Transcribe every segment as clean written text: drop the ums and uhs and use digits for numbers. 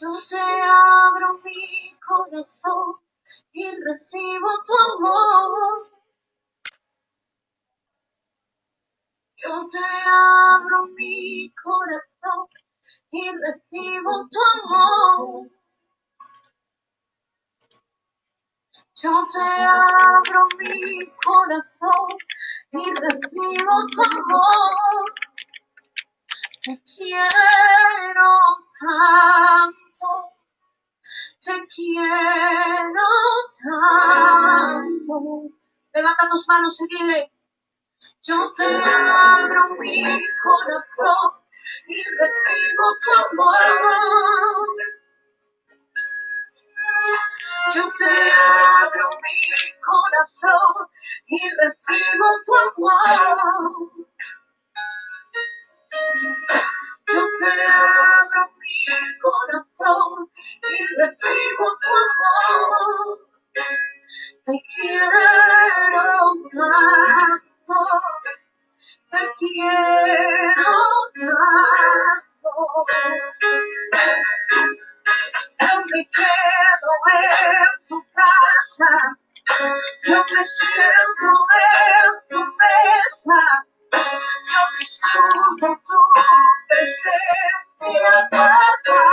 Yo te abro mi corazón y recibo tu amor. Yo te abro mi corazón y recibo tu amor. Yo te abro mi corazón y recibo tu amor. Te quiero tanto, te quiero tanto. Levanta tus manos y dile: yo te abro mi corazón y recibo tu amor. Yo te abro mi corazón y recibo tu amor. Yo te abro mi corazón y recibo tu amor. Te quiero tanto, te quiero tanto. Yo me quedo en tu casa, yo me siento en tu mesa, yo disfruto tu presencia, papá.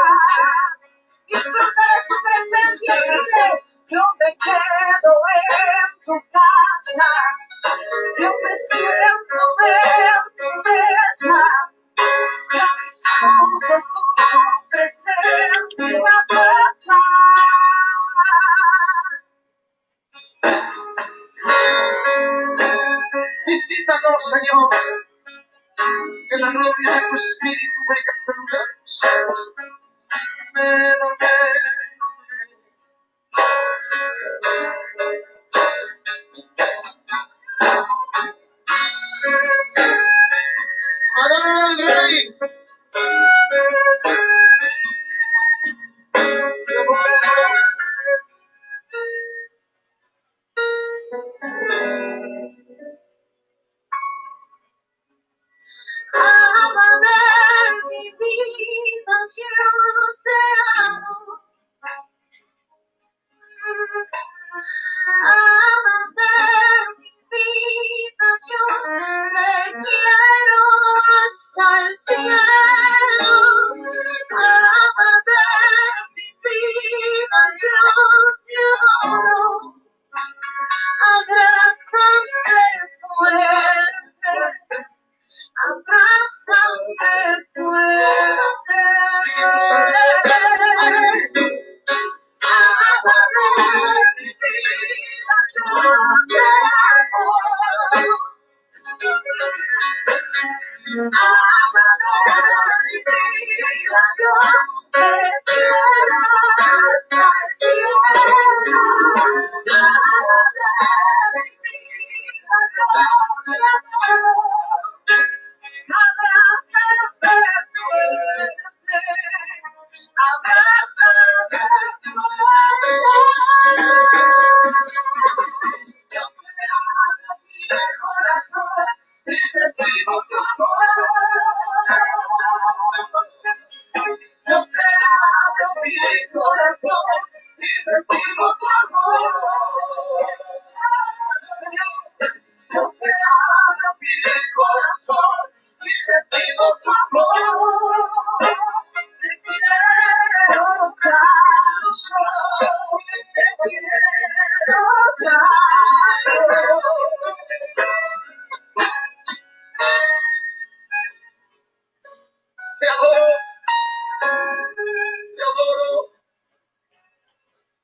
Disfruta de su presencia y dile: yo me quedo en tu casa, yo me siento en tu mesa, yo disfruto tu presencia, papá. Visítanos, Señor, que la gloria de tu Espíritu venga a saludarnos. Amén, amén. Adora al Rey. Ámame, mi vida, yo te amo. Ámame, mi vida, yo te quiero hasta el cielo. Ámame, mi vida, yo te adoro. Abrázame fuerte, abrázame fuerte. Ámame, mi vida, yo te amo. Ámame, mi vida, yo te quiero hasta el cielo. Ámame, mi vida, yo te adoro. Abrázame fuerte, abrázame fuerte. Yo te abro mi corazón y recibo tu amor. Yo te abro mi corazón y recibo tu amor. Señor, yo te abro mi corazón y recibo tu amor. Te quiero tanto, te quiero tanto.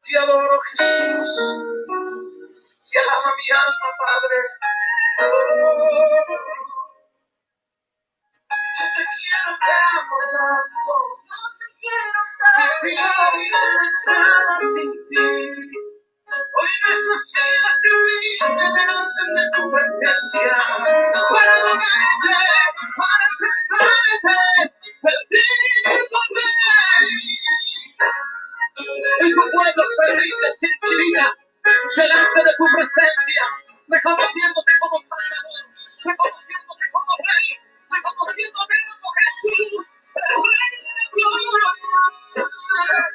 Te adoro, Jesús. Te ama mi alma, Padre. Yo te quiero tanto, yo te quiero tanto. Mi vida no está sin ti. Hoy necesito servirte de tu presencia. Para adorarte, para exaltarte, bendito Rey. Y tu pueblo se rinde sin mi vida delante de tu presencia, reconociéndote como Salvador, reconociéndote como Rey, reconociéndote como Jesús, el Rey de gloria.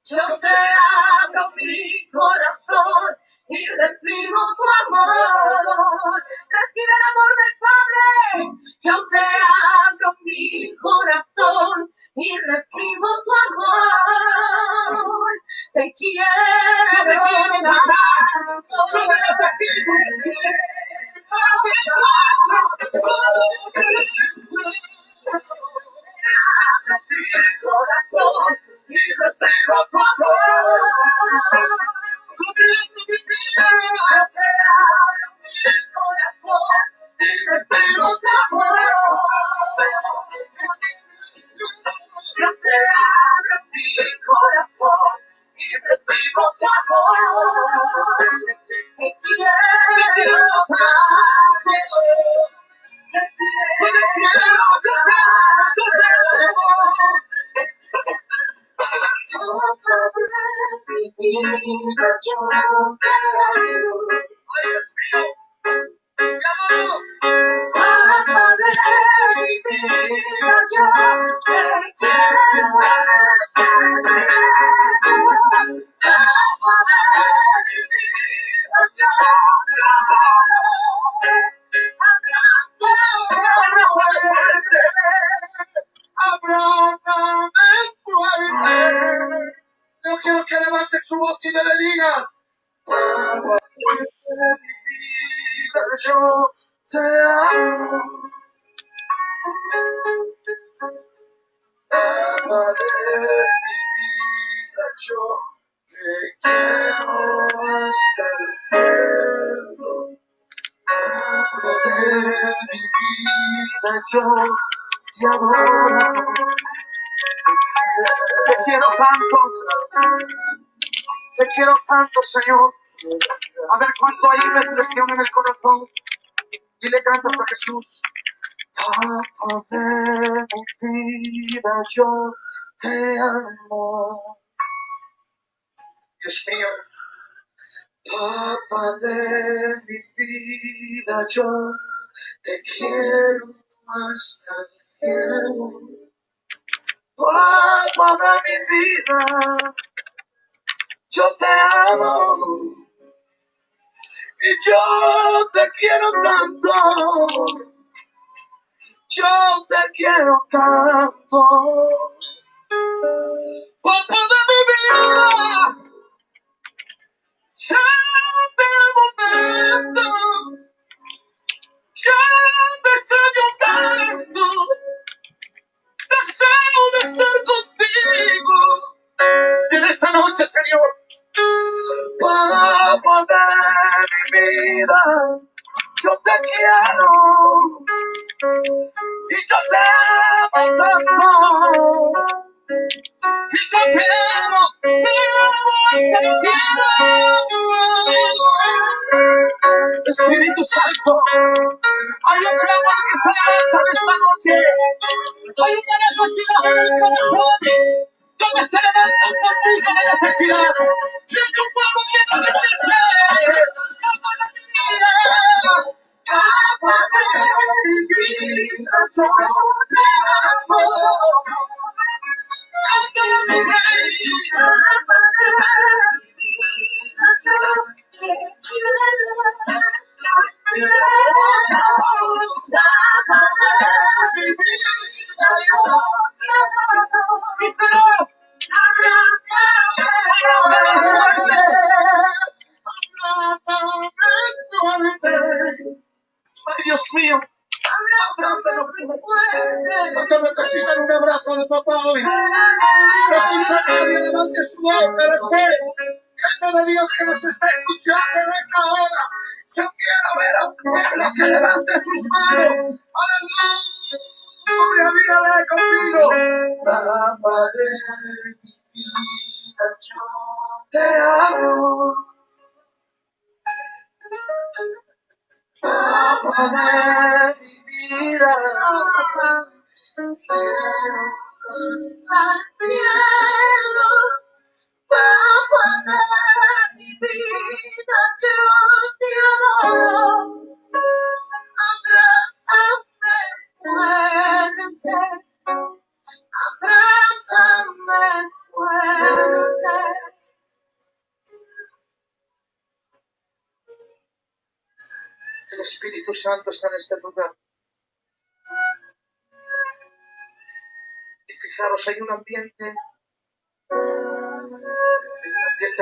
Yo te abro mi corazón y recibo tu amor. Recibe el amor del Padre. Yo te abro mi corazón y recibo tu amor. Te quiero tanto. Yo te necesito. Mi corazón y recibo tu amor. Cubriendo mi vida, te abro mi corazón y recibo tu amor. Yo te abro mi corazón y recibo tu amor. Te quiero tanto. Te quiero Abrázame fuerte. Yo quiero que levante su voz y le diga: Papá de mi vida, yo te amo. Papá de mi vida, yo te quiero hasta el cielo. Papá de mi vida, yo te adoro. Te quiero tanto, Señor. A ver cuánto hay depresión en el corazón. Y le cantas a Jesús: Papá de mi vida, yo te amo. Dios mío, Papá de mi vida, yo te quiero hasta el cielo. Papá de mi vida, yo te amo. Y yo te quiero tanto. Yo te quiero tanto. Papá de mi vida, yo te amo tanto. Yo deseo tanto. Deseo de estar contigo. En esta noche, Señor, Papá de mi vida, yo te quiero. Y yo te amo tanto. Y yo te amo hasta el cielo. Espíritu Santo, hay un clamor que se levanta en esta noche. Hay una necesidad en el corazón. Donde se levanta un motivo de necesidad. Y el pueblo lleno de sed. Papá de mi vida, yo te amo. Ay, Dios mío. ¿Cuánto necesitan un abrazo de papá hoy? No escucha a nadie, levante su voz de la fe. Gente de Dios que nos está escuchando en esta hora. Yo quiero ver a un pueblo que levante sus manos. Aleluya, dígale conmigo. Papá de mi vida, yo te amo. Papá de mi vida, quiero hasta el cielo. Papá de mi vida, yo te adoro. Abrázame fuerte, abrázame fuerte. Espíritu Santo está en este lugar. Y fijaros, hay un ambiente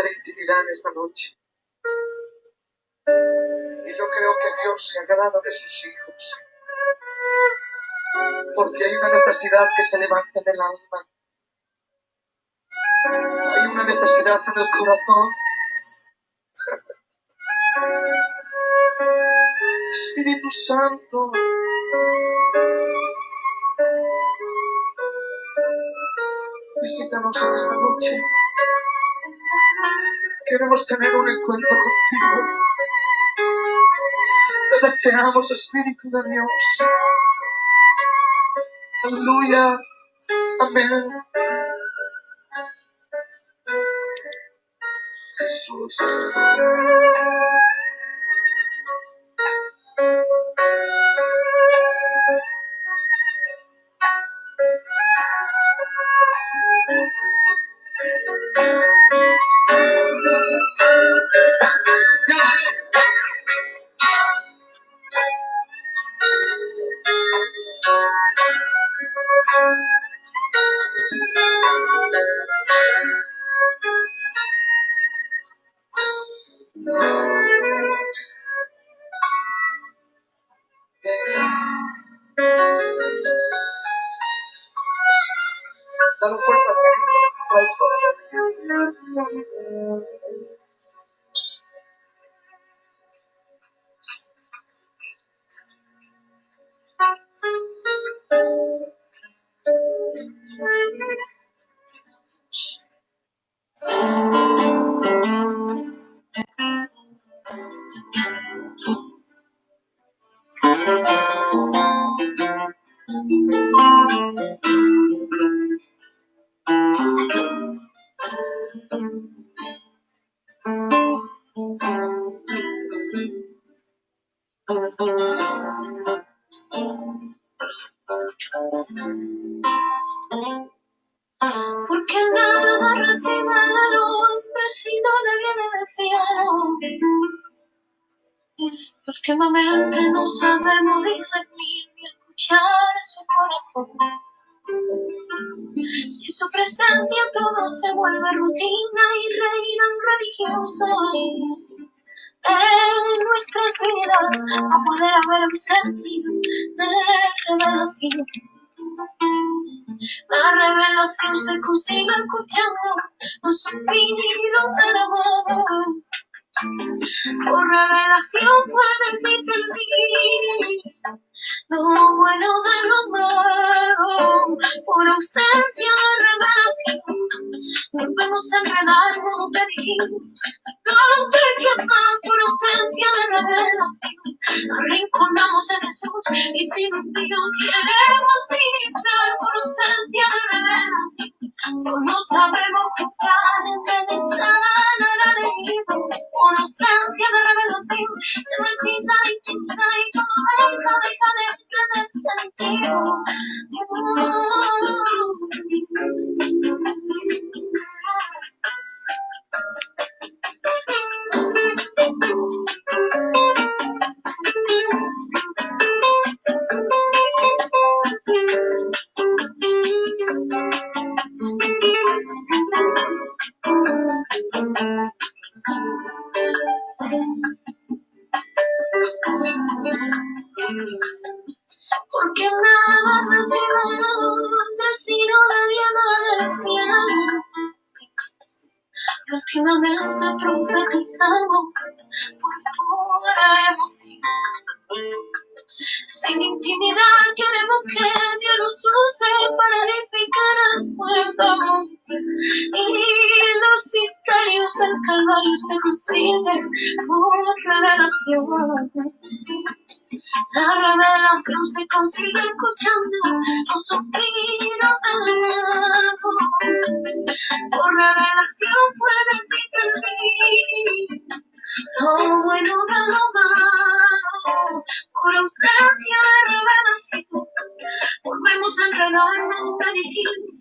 de intimidad en esta noche. Y yo creo que Dios se agrada de sus hijos. Porque hay una necesidad que se levanta en el alma. Hay una necesidad en el corazón. Espíritu Santo, visítanos en esta noche. Queremos tener un encuentro contigo. Te deseamos, Espíritu de Dios. Aleluya. Amén. Jesús. Dale un fuerte aplauso. Porque nada recibe el hombre si no le viene del cielo. Últimamente no sabemos discernir ni escuchar su corazón. Si su presencia todo se vuelve rutina y reinan religiosos. En nuestras vidas va a poder haber ausencia de revelación. La revelación se consigue escuchando los suspiros del amor. Por revelación puede discernir lo bueno de lo malo. Por ausencia de revelación volvemos a enredarnos donde dijimos no te quemas. Por ausencia de revelación nos arrinconamos en Jesús y sin un filo queremos ministrar. Por ausencia de revelación solo sabemos buscar embelezar al elegido. Por ausencia de revelación se marchita y quita y todo deja de tener sentido. Porque nada recibe el hombre si no le viene del cielo. Y últimamente profetizamos por pura emoción. Sin intimidad queremos que Dios nos use para edificar el pueblo. Y los misterios del Calvario se consiguen por revelación. La revelación se consigue escuchando los suspiros del amor. Por revelación puedes discernir lo bueno de lo malo. Por ausencia de revelación volvemos a enredarnos donde dijimos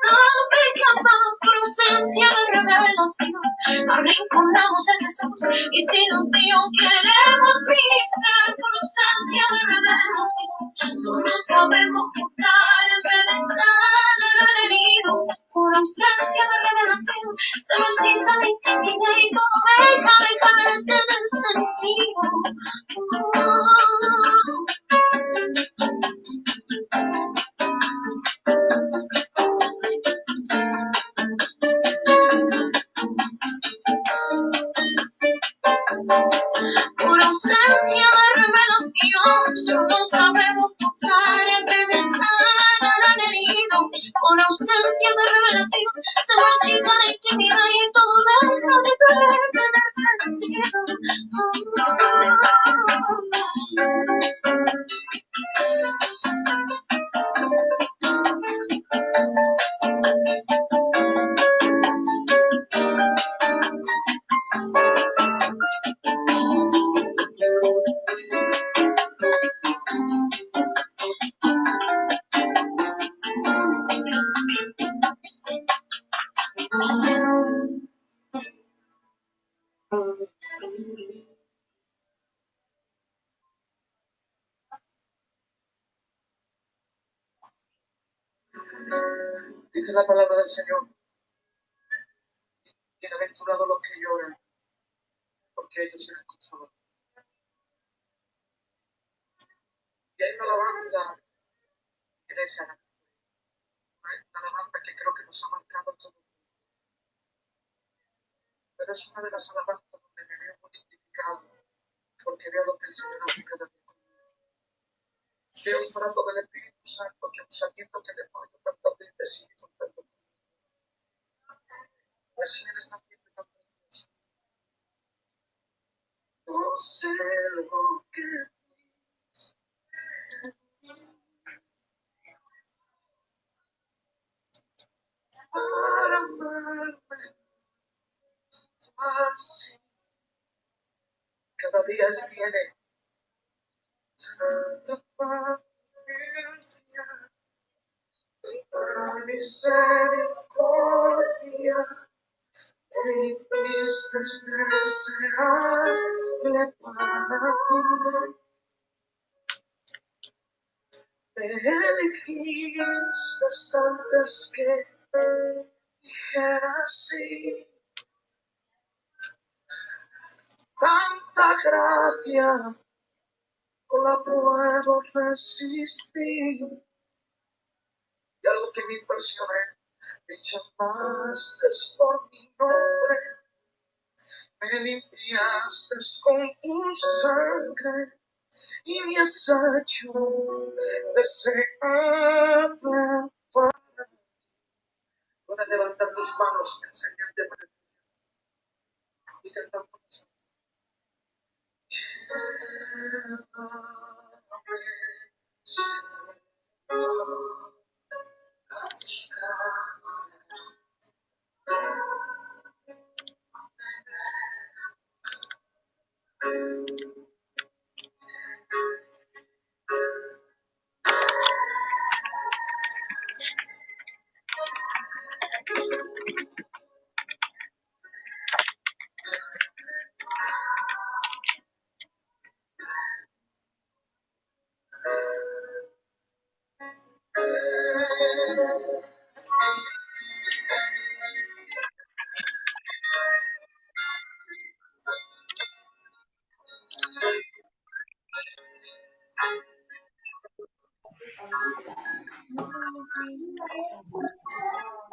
no pecamos. Por ausencia de revelación arrinconamos el tesoro y sin un tío queremos ministrar con ausencia de revelación. Solo sabemos buscar en vez de estar herido. Por ausencia de revelación se marchita la intimidad y todo deja de tener sentido. Por ausencia de revelación, solo sabemos buscar en vez de sanar herido. Por ausencia de revelación, se marchita la intimidad y todo deja de tener sentido. Dice la palabra del Señor: bienaventurados los que lloran, porque ellos serán consolados. Y hay una alabanza, iglesia, una alabanza que creo que nos ha marcado a todos. Pero es una de las alabanzas donde me veo muy identificado, porque veo lo que el Señor hace cada día conmigo. Veo el trato del Espíritu Santo, que aun sabiendo que le falta tantas veces sigue contando conmigo. Así en esta fiesta tan preciosa. No sé lo que para amarme así. Cada día Él viene tanta paciencia, tanta misericordia, e hiciste deseable para ti. Me elegiste antes que dijera sí. Tanta gracia no la puedo resistir. Y algo que me impresiona, me llamaste por mi nombre, me limpiaste con tu sangre y me has hecho deseable para ti. Puedes levantar tus manos en señal de bendición y cantar con nosotros. Llévame, Señor, a tus caminos.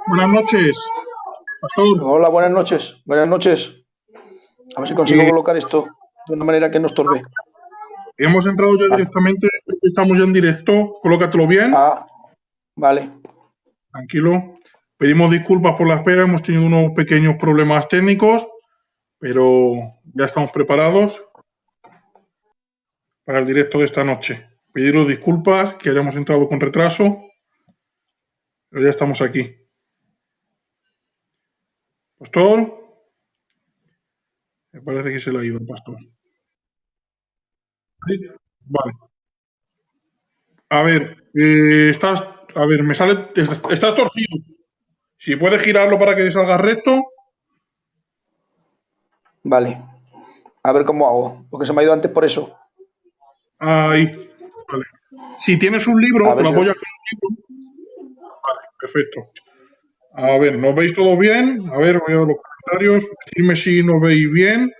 Buenas noches, pastor. Hola, buenas noches. Buenas noches. A ver si consigo colocar esto de una manera que no estorbe. Hemos entrado ya directamente, estamos ya en directo, colócatelo bien. Ah, vale. Tranquilo. Pedimos disculpas por la espera, hemos tenido unos pequeños problemas técnicos, pero ya estamos preparados para el directo de esta noche. Pediros disculpas que hayamos entrado con retraso, pero ya estamos aquí. Pastor, me parece que se le ha ido el pastor. ¿Sí? Vale. A ver, me sale, estás torcido. Si puedes girarlo para que salga recto. Vale. A ver cómo hago, porque se me ha ido antes por eso. Ahí. Vale. Si tienes un A libro, te ver lo si... apoyas con un libro. Vale, perfecto. A ver, ¿nos veis todo bien? A ver, voy a ver los comentarios. Decidme si nos veis bien.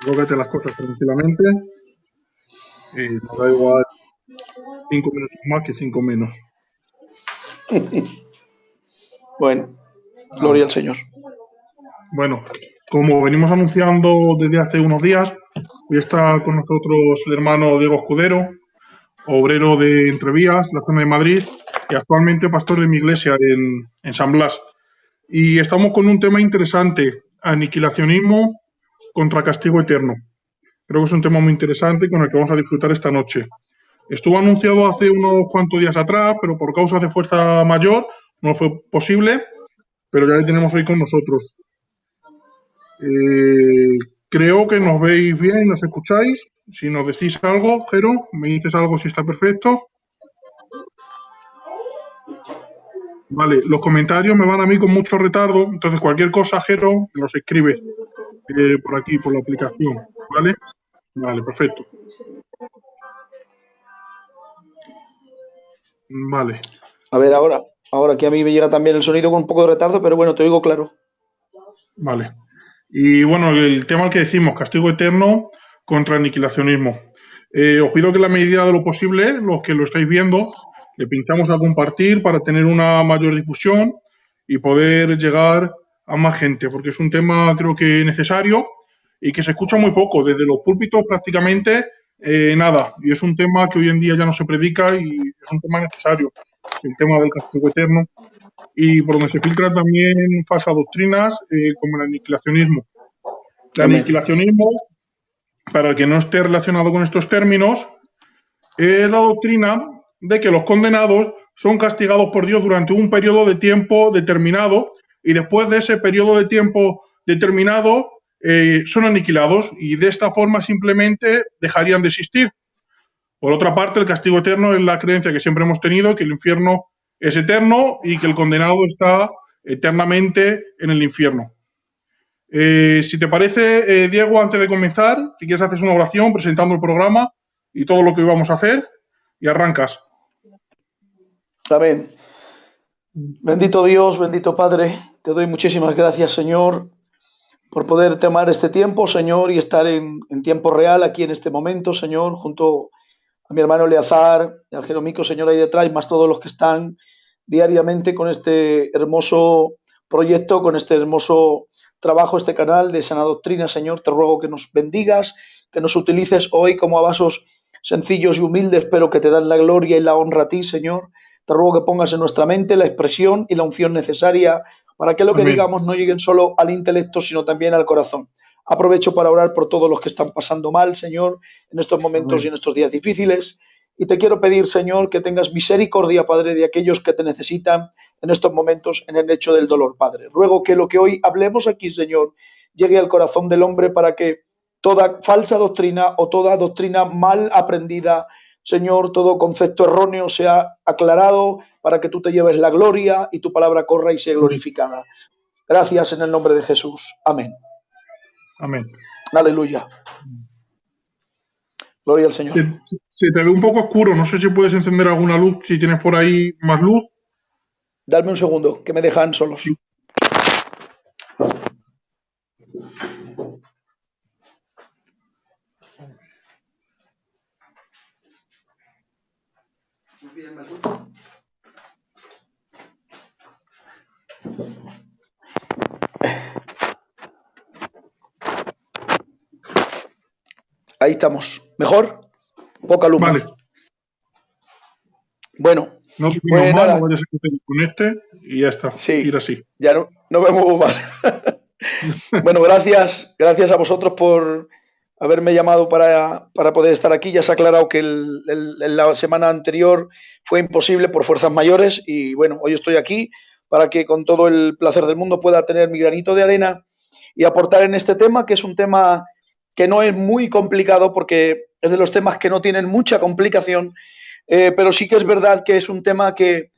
Colócate las cosas tranquilamente. Nos da igual 5 minutos más que 5 menos. Bueno, A gloria ver. al Señor. Bueno, como venimos anunciando desde hace unos días, hoy está con nosotros el hermano Diego Escudero, obrero de Entrevías, la zona de Madrid, y actualmente pastor de mi iglesia en San Blas. Y estamos con un tema interesante, aniquilacionismo contra castigo eterno. Creo que es un tema muy interesante con el que vamos a disfrutar esta noche. Estuvo anunciado hace unos cuantos días atrás, pero por causas de fuerza mayor no fue posible, pero ya le tenemos hoy con nosotros. Creo que nos veis bien y nos escucháis. Si nos decís algo, Jero, me dices algo si está perfecto. Vale, los comentarios me van a mí con mucho retardo, entonces cualquier cosa, Jero, me los escribes por aquí, por la aplicación, ¿vale? Vale, perfecto. Vale, A ver, ahora que a mí me llega también el sonido con un poco de retardo, pero bueno, te oigo claro. vale. Y bueno, el tema al que decimos, castigo eterno contra aniquilacionismo. Os pido que en la medida de lo posible, los que lo estáis viendo, le pinchamos a compartir para tener una mayor difusión y poder llegar a más gente, porque es un tema creo que necesario y que se escucha muy poco, desde los púlpitos prácticamente nada, y es un tema que hoy en día ya no se predica y es un tema necesario, el tema del castigo eterno, y por donde se filtran también falsas doctrinas como el aniquilacionismo. El Amén. aniquilacionismo, para el que no esté relacionado con estos términos, es la doctrina de que los condenados son castigados por Dios durante un periodo de tiempo determinado y después de ese periodo de tiempo determinado son aniquilados y de esta forma simplemente dejarían de existir. Por otra parte, el castigo eterno es la creencia que siempre hemos tenido, que el infierno es eterno y que el condenado está eternamente en el infierno. Si te parece, Diego, antes de comenzar, si quieres haces una oración presentando el programa y todo lo que vamos a hacer y arrancas. Amén. Bendito Dios, bendito Padre, te doy muchísimas gracias, Señor, por poder tomar este tiempo, Señor, y estar en tiempo real aquí en este momento, Señor, junto a mi hermano Eleazar, al Jeromico, Señor, ahí detrás, más todos los que están diariamente con este hermoso proyecto, con este hermoso trabajo, este canal de Sana Doctrina, Señor. Te ruego que nos bendigas, que nos utilices hoy como a vasos sencillos y humildes, pero que te dan la gloria y la honra a ti, Señor. Te ruego que pongas en nuestra mente la expresión y la unción necesaria para que lo que Amén. digamos no lleguen solo al intelecto, sino también al corazón. Aprovecho para orar por todos los que están pasando mal, Señor, en estos momentos Amén. y en estos días difíciles. Y te quiero pedir, Señor, que tengas misericordia, Padre, de aquellos que te necesitan en estos momentos en el lecho del dolor, Padre. Ruego que lo que hoy hablemos aquí, Señor, llegue al corazón del hombre para que toda falsa doctrina o toda doctrina mal aprendida, Señor, todo concepto erróneo sea aclarado para que tú te lleves la gloria y tu palabra corra y sea glorificada. Gracias en el nombre de Jesús. Amén. Amén. Aleluya. Gloria al Señor. Se te ve un poco oscuro, no sé si puedes encender alguna luz, si tienes por ahí más luz. Dame un segundo, que me dejan solos. Sí. Ahí estamos. ¿Mejor? Poca luz Vale. más. Bueno, No te pues mal, nada. no vayas a que te desconecte y ya está. Sí, Ir así. ya no me muevo más. Bueno, gracias a vosotros por haberme llamado para poder estar aquí. Ya se ha aclarado que la semana anterior fue imposible por fuerzas mayores y bueno, hoy estoy aquí para que con todo el placer del mundo pueda tener mi granito de arena y aportar en este tema, que es un tema que no es muy complicado porque es de los temas que no tienen mucha complicación, pero sí que es verdad que es un tema que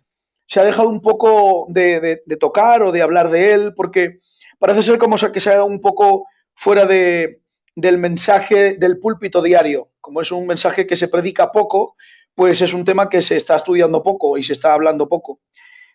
se ha dejado un poco de tocar o de hablar de él, porque parece ser como que se ha dado un poco fuera del mensaje del púlpito diario. Como es un mensaje que se predica poco, pues es un tema que se está estudiando poco y se está hablando poco.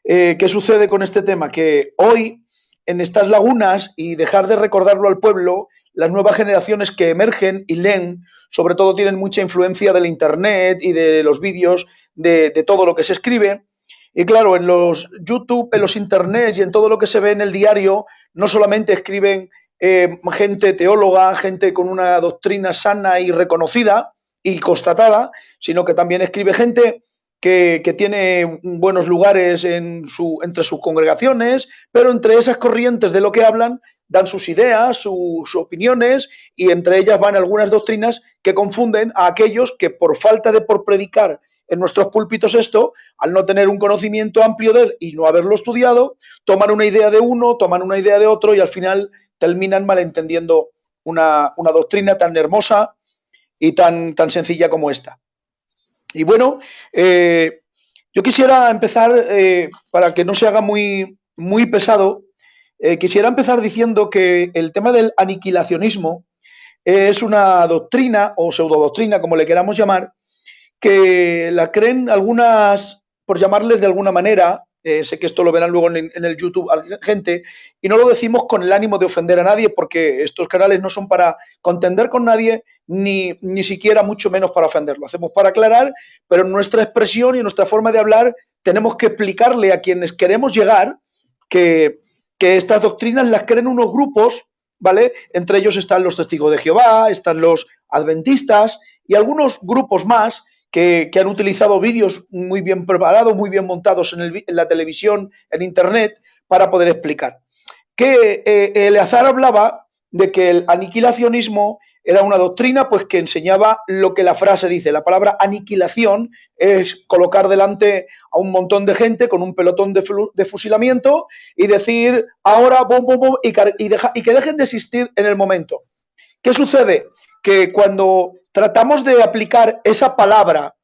¿Qué sucede con este tema? Que hoy, en estas lagunas, y dejar de recordarlo al pueblo, las nuevas generaciones que emergen y leen, sobre todo tienen mucha influencia del Internet y de los vídeos, de todo lo que se escribe. Y claro, en los YouTube, en los Internets y en todo lo que se ve en el diario, no solamente escriben gente teóloga, gente con una doctrina sana y reconocida y constatada, sino que también escribe gente que tiene buenos lugares entre sus congregaciones, pero entre esas corrientes de lo que hablan dan sus ideas, sus opiniones, y entre ellas van algunas doctrinas que confunden a aquellos que por falta de por predicar en nuestros púlpitos esto, al no tener un conocimiento amplio de él y no haberlo estudiado, toman una idea de uno, toman una idea de otro y al final terminan malentendiendo una doctrina tan hermosa y tan sencilla como esta. Y bueno, yo quisiera empezar, para que no se haga muy, muy pesado, quisiera empezar diciendo que el tema del aniquilacionismo es una doctrina o pseudodoctrina, como le queramos llamar, que la creen algunas, por llamarles de alguna manera, sé que esto lo verán luego en el YouTube gente, y no lo decimos con el ánimo de ofender a nadie, porque estos canales no son para contender con nadie, ni siquiera mucho menos para ofenderlo. Lo hacemos para aclarar, pero en nuestra expresión y en nuestra forma de hablar tenemos que explicarle a quienes queremos llegar que estas doctrinas las creen unos grupos, ¿vale? Entre ellos están los testigos de Jehová, están los adventistas y algunos grupos más que han utilizado vídeos muy bien preparados, muy bien montados en la televisión, en internet, para poder explicar. Que Eleazar hablaba de que el aniquilacionismo era una doctrina pues que enseñaba lo que la frase dice. La palabra aniquilación es colocar delante a un montón de gente con un pelotón de fusilamiento y decir ahora bom, bom, bom, y que dejen de existir en el momento. ¿Qué sucede? Que cuando tratamos de aplicar esa palabra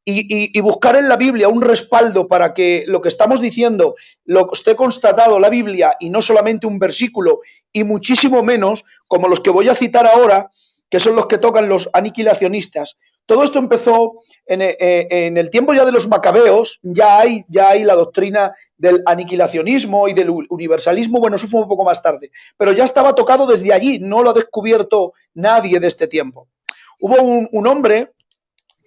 y buscar en la Biblia un respaldo para que lo que estamos diciendo lo esté constatado en la Biblia y no solamente un versículo y muchísimo menos como los que voy a citar ahora, que son los que tocan los aniquilacionistas. Todo esto empezó en el tiempo ya de los macabeos, ya hay la doctrina del aniquilacionismo y del universalismo, bueno, eso fue un poco más tarde, pero ya estaba tocado desde allí, no lo ha descubierto nadie de este tiempo. Hubo un hombre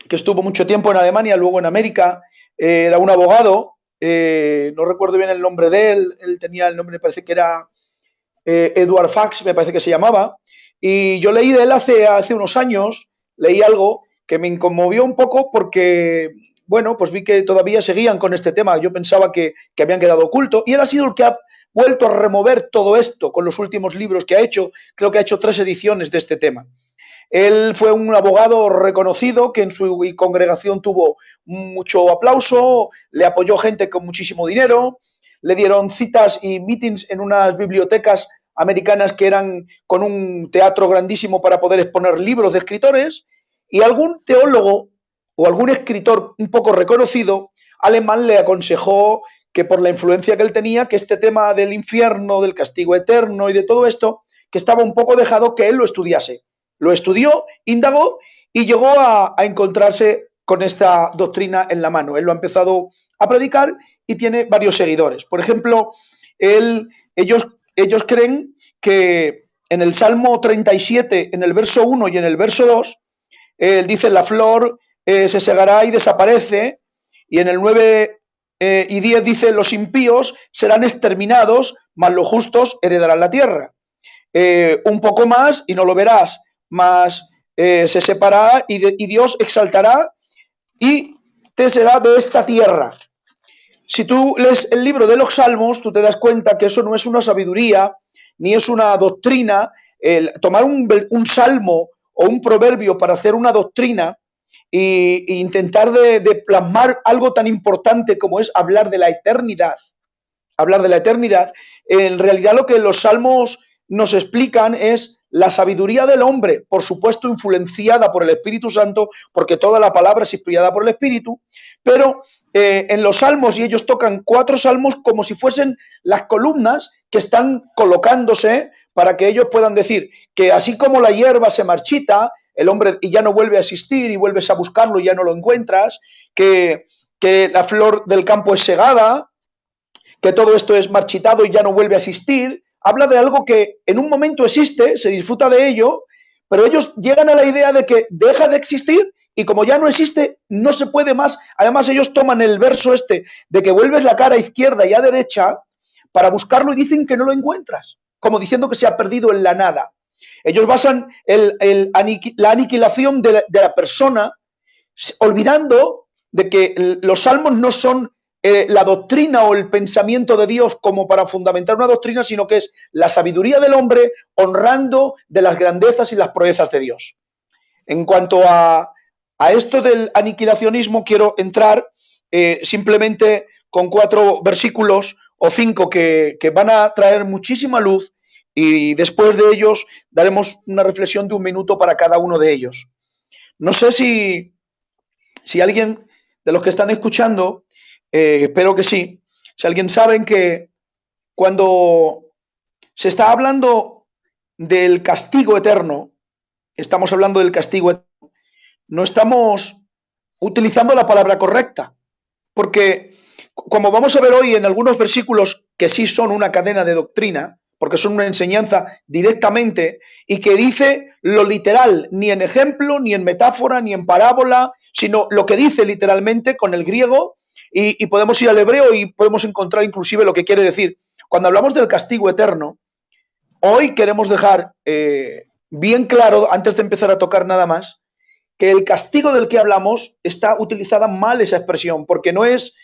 que estuvo mucho tiempo en Alemania, luego en América, era un abogado, no recuerdo bien el nombre de él tenía el nombre, me parece que era Eduard Fax, me parece que se llamaba, y yo leí de él hace unos años, leí algo que me conmovió un poco porque, bueno, pues vi que todavía seguían con este tema, yo pensaba que habían quedado oculto, y él ha sido el que ha vuelto a remover todo esto con los últimos libros que ha hecho, creo que ha hecho 3 ediciones de este tema. Él fue un abogado reconocido que en su congregación tuvo mucho aplauso, le apoyó gente con muchísimo dinero, le dieron citas y meetings en unas bibliotecas americanas que eran con un teatro grandísimo para poder exponer libros de escritores, y algún teólogo o algún escritor un poco reconocido alemán le aconsejó que por la influencia que él tenía, que este tema del infierno, del castigo eterno y de todo esto, que estaba un poco dejado, que él lo estudiase. Lo estudió, indagó y llegó a encontrarse con esta doctrina en la mano. Él lo ha empezado a predicar y tiene varios seguidores. Por ejemplo, ellos creen que en el Salmo 37, en el verso 1 y en el verso 2, él dice la flor se segará y desaparece, y en el 9 y 10 dice los impíos serán exterminados, mas los justos heredarán la tierra. Un poco más y no lo verás, mas se separará y Dios exaltará y te será de esta tierra. Si tú lees el libro de los Salmos, tú te das cuenta que eso no es una sabiduría, ni es una doctrina. Tomar un salmo o un proverbio para hacer una doctrina e intentar de plasmar algo tan importante como es hablar de la eternidad. Hablar de la eternidad. En realidad lo que los salmos nos explican es la sabiduría del hombre, por supuesto influenciada por el Espíritu Santo, porque toda la palabra es inspirada por el Espíritu, pero en los salmos, y ellos tocan 4 salmos como si fuesen las columnas que están colocándose para que ellos puedan decir que así como la hierba se marchita, el hombre y ya no vuelve a existir y vuelves a buscarlo y ya no lo encuentras, que la flor del campo es segada, que todo esto es marchitado y ya no vuelve a existir, habla de algo que en un momento existe, se disfruta de ello, pero ellos llegan a la idea de que deja de existir y como ya no existe, no se puede más. Además, ellos toman el verso este de que vuelves la cara a izquierda y a derecha para buscarlo y dicen que no lo encuentras, como diciendo que se ha perdido en la nada. Ellos basan la aniquilación de la persona, olvidando de que los salmos no son la doctrina o el pensamiento de Dios como para fundamentar una doctrina, sino que es la sabiduría del hombre honrando de las grandezas y las proezas de Dios. En cuanto a esto del aniquilacionismo, quiero entrar simplemente con 4 versículos o 5 que van a traer muchísima luz, y después de ellos daremos una reflexión de 1 minuto para cada uno de ellos. No sé si alguien de los que están escuchando, espero que sí, si alguien sabe que cuando se está hablando del castigo eterno, estamos hablando del castigo eterno, no estamos utilizando la palabra correcta, porque como vamos a ver hoy en algunos versículos que sí son una cadena de doctrina, porque son una enseñanza directamente y que dice lo literal, ni en ejemplo, ni en metáfora, ni en parábola, sino lo que dice literalmente con el griego, y podemos ir al hebreo y podemos encontrar inclusive lo que quiere decir. Cuando hablamos del castigo eterno, hoy queremos dejar bien claro, antes de empezar a tocar nada más, que el castigo del que hablamos está utilizada mal esa expresión, porque no es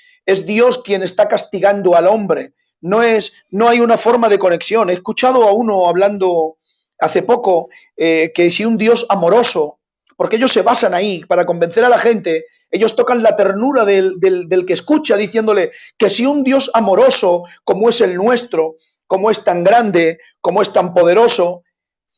Dios quien está castigando al hombre, no hay una forma de conexión. He escuchado a uno hablando hace poco que si un Dios amoroso, porque ellos se basan ahí para convencer a la gente, ellos tocan la ternura del que escucha diciéndole que si un Dios amoroso como es el nuestro, como es tan grande, como es tan poderoso,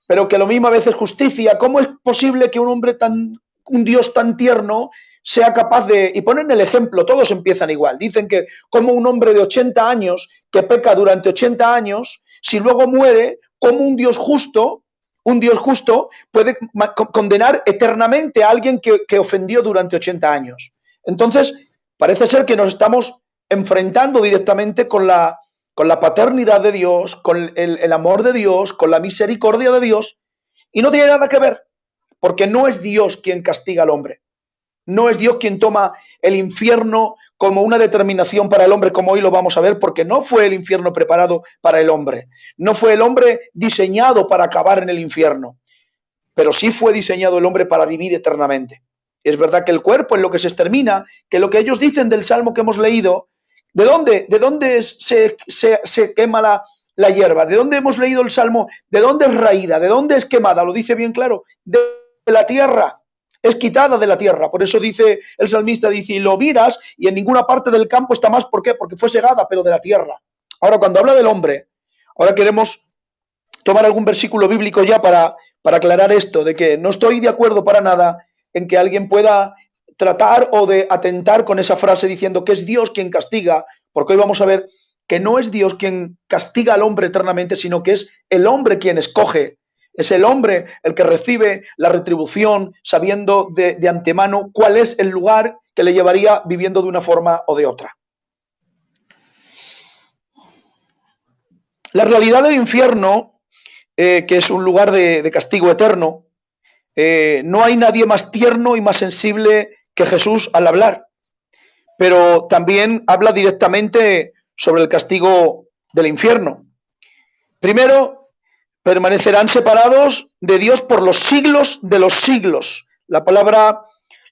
pero que lo mismo a veces justicia, ¿cómo es posible que un Dios tan tierno sea capaz de, y ponen el ejemplo, todos empiezan igual, dicen que como un hombre de 80 años que peca durante 80 años, si luego muere, como un Dios justo puede condenar eternamente a alguien que ofendió durante 80 años. Entonces, parece ser que nos estamos enfrentando directamente con la paternidad de Dios, con el amor de Dios, con la misericordia de Dios, y no tiene nada que ver, porque no es Dios quien castiga al hombre. No es Dios quien toma el infierno como una determinación para el hombre, como hoy lo vamos a ver, porque no fue el infierno preparado para el hombre. No fue el hombre diseñado para acabar en el infierno, pero sí fue diseñado el hombre para vivir eternamente. Es verdad que el cuerpo es lo que se extermina, que lo que ellos dicen del salmo que hemos leído, ¿de dónde se quema la hierba? ¿De dónde hemos leído el salmo? ¿De dónde es raída? ¿De dónde es quemada? Lo dice bien claro, de la tierra. Es quitada de la tierra, por eso dice el salmista, dice, y lo miras y en ninguna parte del campo está más, ¿por qué? Porque fue segada, pero de la tierra. Ahora, cuando habla del hombre, ahora queremos tomar algún versículo bíblico ya para aclarar esto, de que no estoy de acuerdo para nada en que alguien pueda tratar o de atentar con esa frase diciendo que es Dios quien castiga, porque hoy vamos a ver que no es Dios quien castiga al hombre eternamente, sino que es el hombre quien escoge. Es el hombre el que recibe la retribución sabiendo de antemano cuál es el lugar que le llevaría viviendo de una forma o de otra. La realidad del infierno, que es un lugar de castigo eterno, no hay nadie más tierno y más sensible que Jesús al hablar, pero también habla directamente sobre el castigo del infierno. Primero, permanecerán separados de Dios por los siglos de los siglos. La palabra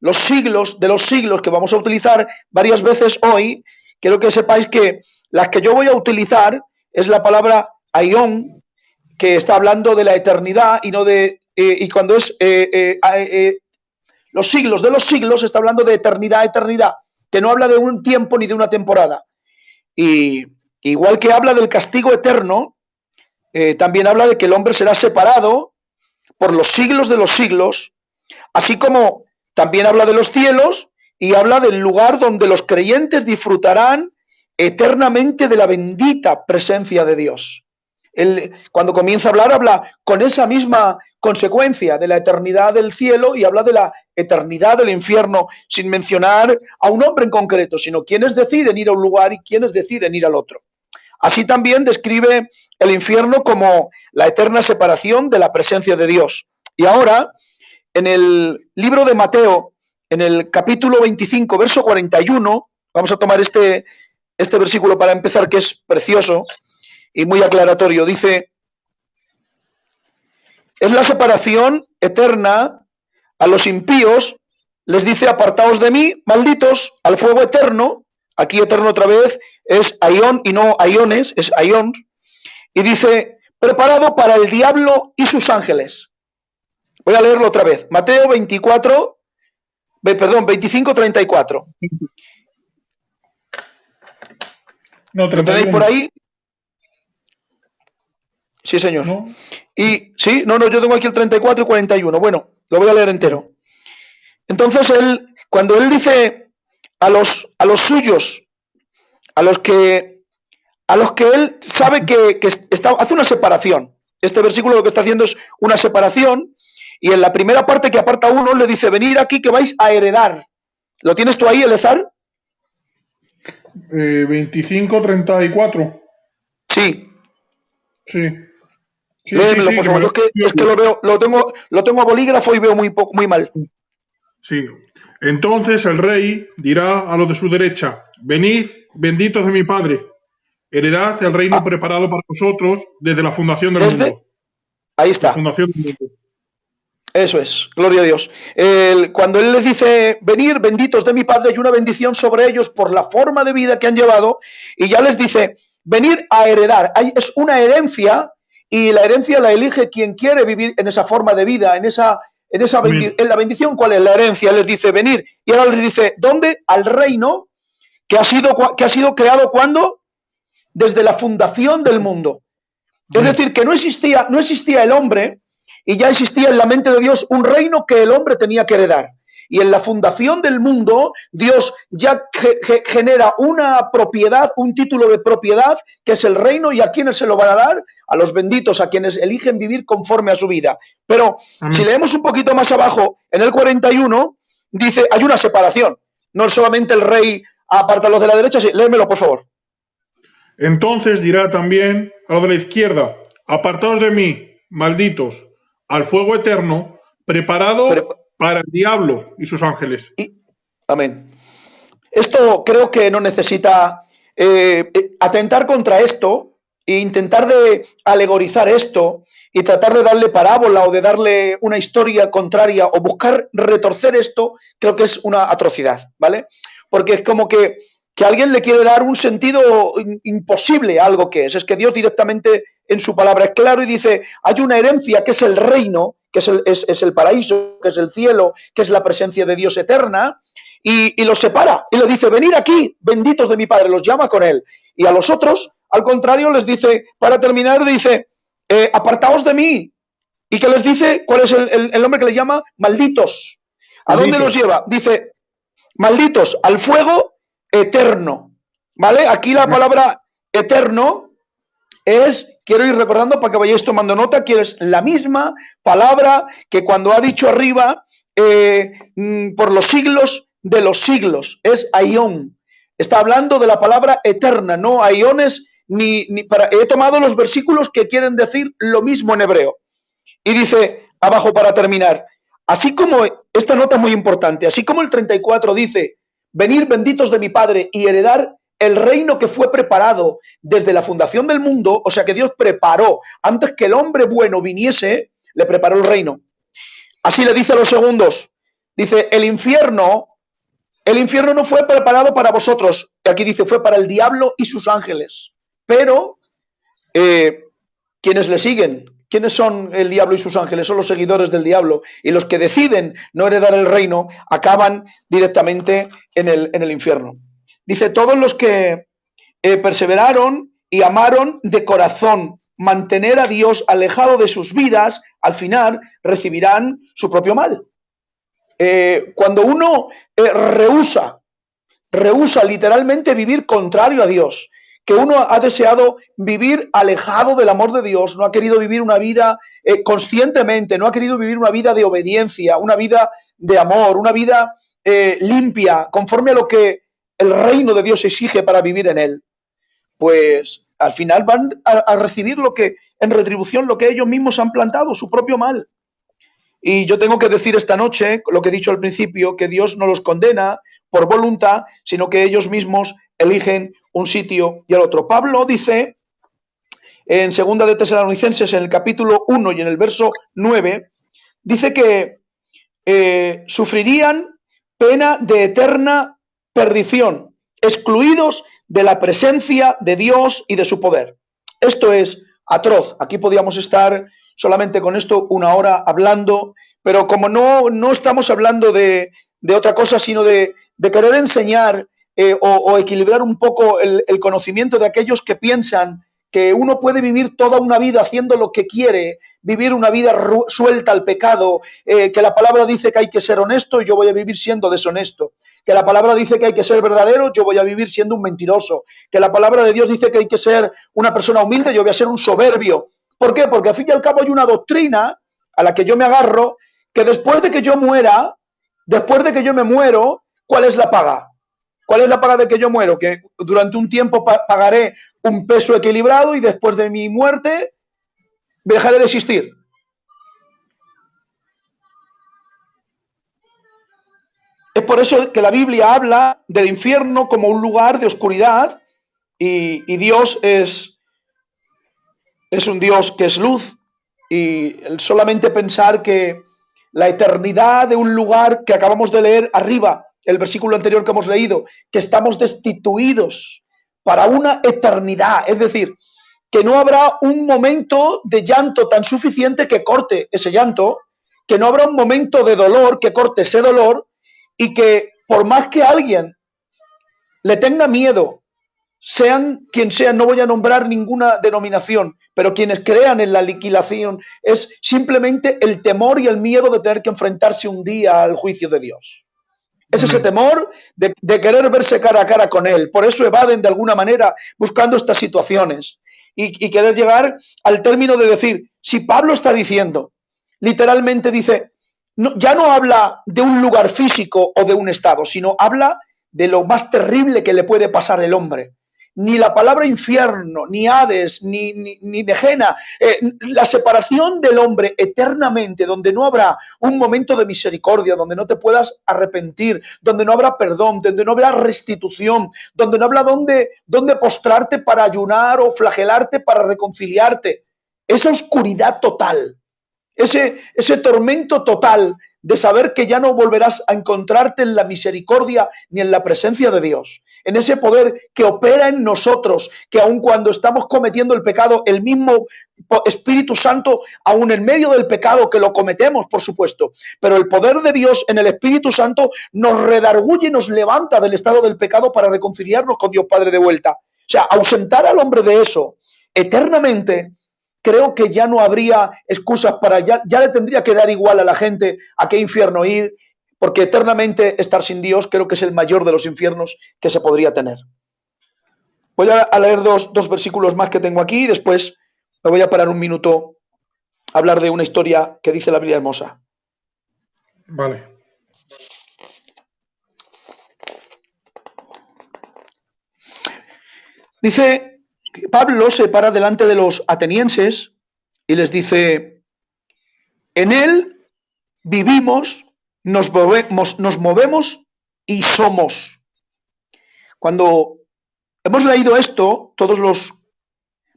los siglos de los siglos que vamos a utilizar varias veces hoy, quiero que sepáis que las que yo voy a utilizar es la palabra aión, que está hablando de la eternidad y no de y cuando es los siglos de los siglos está hablando de eternidad, que no habla de un tiempo ni de una temporada. Y igual que habla del castigo eterno, también habla de que el hombre será separado por los siglos de los siglos, así como también habla de los cielos y habla del lugar donde los creyentes disfrutarán eternamente de la bendita presencia de Dios. Cuando comienza a hablar, habla con esa misma consecuencia de la eternidad del cielo y habla de la eternidad del infierno, sin mencionar a un hombre en concreto, sino quienes deciden ir a un lugar y quienes deciden ir al otro. Así también describe el infierno como la eterna separación de la presencia de Dios. Y ahora, en el libro de Mateo, en el capítulo 25, verso 41, vamos a tomar este versículo para empezar, que es precioso y muy aclaratorio. Dice: es la separación eterna a los impíos, les dice: apartaos de mí, malditos, al fuego eterno. Aquí eterno otra vez es aión y no aiones, es aión. Y dice: preparado para el diablo y sus ángeles. Voy a leerlo otra vez. Mateo 25, 34. No, ¿Lo tenéis por ahí? Sí, señor. ¿No? Y sí, no, yo tengo aquí el 34 y 41. Bueno, lo voy a leer entero. Entonces cuando él dice a los suyos, a los que él sabe que hace una separación. Este versículo lo que está haciendo es una separación, y en la primera parte que aparta uno le dice: venid aquí que vais a heredar. ¿Lo tienes tú ahí, Eleazar? 25, 34. Sí. Sí. Léemelo, por favor. Es que lo tengo a bolígrafo y veo muy mal. Sí. Entonces el rey dirá a los de su derecha: venid, benditos de mi Padre, heredad el reino preparado para vosotros desde la fundación del mundo. Ahí está. La fundación del mundo. Eso es, gloria a Dios. Cuando él les dice: venid, benditos de mi Padre, hay una bendición sobre ellos por la forma de vida que han llevado, y ya les dice: venid a heredar. Es una herencia, y la herencia la elige quien quiere vivir en esa forma de vida, en la bendición. ¿Cuál es la herencia? Les dice: venir. Y ahora les dice: ¿dónde? Al reino que ha sido creado, ¿cuándo? Desde la fundación del mundo. Es decir, que no existía el hombre, y ya existía en la mente de Dios un reino que el hombre tenía que heredar. Y en la fundación del mundo, Dios ya genera una propiedad, un título de propiedad, que es el reino. ¿Y a quiénes se lo van a dar? A los benditos, a quienes eligen vivir conforme a su vida. Pero si leemos un poquito más abajo, en el 41, dice: hay una separación. No solamente el rey aparta a los de la derecha. Sí, léemelo, por favor. Entonces dirá también a los de la izquierda: apartaos de mí, malditos, al fuego eterno preparado para el diablo y sus ángeles. Amén. Esto creo que no necesita atentar contra esto e intentar de alegorizar esto y tratar de darle parábola o de darle una historia contraria o buscar retorcer esto. Creo que es una atrocidad, ¿vale? Porque es como que alguien le quiere dar un sentido imposible a algo que es que Dios directamente en su palabra es claro y dice: hay una herencia que es el reino, que es el paraíso, que es el cielo, que es la presencia de Dios eterna, y los separa y les dice: venid aquí, benditos de mi Padre, los llama con él. Y a los otros, al contrario, les dice, para terminar, dice: apartaos de mí. ¿Y qué les dice? ¿Cuál es el nombre que les llama? Malditos. ¿A dónde los lleva? Dice: malditos, al fuego eterno, ¿vale? Aquí la palabra eterno quiero ir recordando para que vayáis tomando nota, que es la misma palabra que cuando ha dicho arriba, por los siglos de los siglos, es aión. Está hablando de la palabra eterna, no aiones, he tomado los versículos que quieren decir lo mismo en hebreo. Y dice abajo, para terminar, así como, esta nota es muy importante, así como el 34 dice: venir benditos de mi Padre y heredar el reino que fue preparado desde la fundación del mundo. O sea que Dios preparó, antes que el hombre bueno viniese, le preparó el reino. Así le dice a los segundos, dice: el infierno no fue preparado para vosotros. Aquí dice: fue para el diablo y sus ángeles. Pero quienes le siguen, ¿quiénes son el diablo y sus ángeles? Son los seguidores del diablo, y los que deciden no heredar el reino acaban directamente en el infierno. Dice: todos los que perseveraron y amaron de corazón mantener a Dios alejado de sus vidas, al final recibirán su propio mal. Cuando uno rehúsa literalmente vivir contrario a Dios, que uno ha deseado vivir alejado del amor de Dios, no ha querido vivir una vida conscientemente, no ha querido vivir una vida de obediencia, una vida de amor, una vida limpia, conforme a lo que el reino de Dios exige para vivir en él, pues al final van a recibir lo que, en retribución, lo que ellos mismos han plantado, su propio mal. Y yo tengo que decir esta noche, lo que he dicho al principio, que Dios no los condena por voluntad, sino que ellos mismos eligen un sitio y el otro. Pablo dice en 2 de Tesalonicenses, en el capítulo 1 y en el verso 9, dice que sufrirían pena de eterna perdición, excluidos de la presencia de Dios y de su poder. Esto es atroz. Aquí podríamos estar solamente con esto una hora hablando, pero como no estamos hablando de otra cosa, sino de querer enseñar o equilibrar un poco el conocimiento de aquellos que piensan que uno puede vivir toda una vida haciendo lo que quiere, vivir una vida suelta al pecado, que la palabra dice que hay que ser honesto y yo voy a vivir siendo deshonesto, que la palabra dice que hay que ser verdadero, yo voy a vivir siendo un mentiroso, que la palabra de Dios dice que hay que ser una persona humilde, yo voy a ser un soberbio. ¿Por qué? Porque al fin y al cabo hay una doctrina a la que yo me agarro, que después de que yo muera, después de que yo me muero, ¿cuál es la paga? ¿Cuál es la paga de que yo muero? Que durante un tiempo pagaré un peso equilibrado y después de mi muerte dejaré de existir. Es por eso que la Biblia habla del infierno como un lugar de oscuridad y Dios es un Dios que es luz, y solamente pensar que la eternidad de un lugar que acabamos de leer arriba, el versículo anterior que hemos leído, que estamos destituidos para una eternidad, es decir, que no habrá un momento de llanto tan suficiente que corte ese llanto, que no habrá un momento de dolor que corte ese dolor, y que por más que alguien le tenga miedo, sean quien sean, no voy a nombrar ninguna denominación, pero quienes crean en la aniquilación, es simplemente el temor y el miedo de tener que enfrentarse un día al juicio de Dios. Es ese temor de querer verse cara a cara con Él. Por eso evaden de alguna manera buscando estas situaciones y querer llegar al término de decir, si Pablo está diciendo, literalmente dice, ya no habla de un lugar físico o de un estado, sino habla de lo más terrible que le puede pasar al hombre. Ni la palabra infierno, ni Hades, ni Gehenna, la separación del hombre eternamente, donde no habrá un momento de misericordia, donde no te puedas arrepentir, donde no habrá perdón, donde no habrá restitución, donde no habrá dónde postrarte para ayunar o flagelarte para reconciliarte. Esa oscuridad total, ese tormento total de saber que ya no volverás a encontrarte en la misericordia ni en la presencia de Dios, en ese poder que opera en nosotros, que aun cuando estamos cometiendo el pecado, el mismo Espíritu Santo, aun en medio del pecado que lo cometemos, por supuesto, pero el poder de Dios en el Espíritu Santo nos redarguye y nos levanta del estado del pecado para reconciliarnos con Dios Padre de vuelta. O sea, ausentar al hombre de eso eternamente, creo que ya no habría excusas para, ya le tendría que dar igual a la gente a qué infierno ir, porque eternamente estar sin Dios creo que es el mayor de los infiernos que se podría tener. Voy a leer dos versículos más que tengo aquí y después me voy a parar un minuto a hablar de una historia que dice la Biblia hermosa. Vale. Dice, Pablo se para delante de los atenienses y les dice, en él vivimos, nos movemos y somos. Cuando hemos leído esto, todos los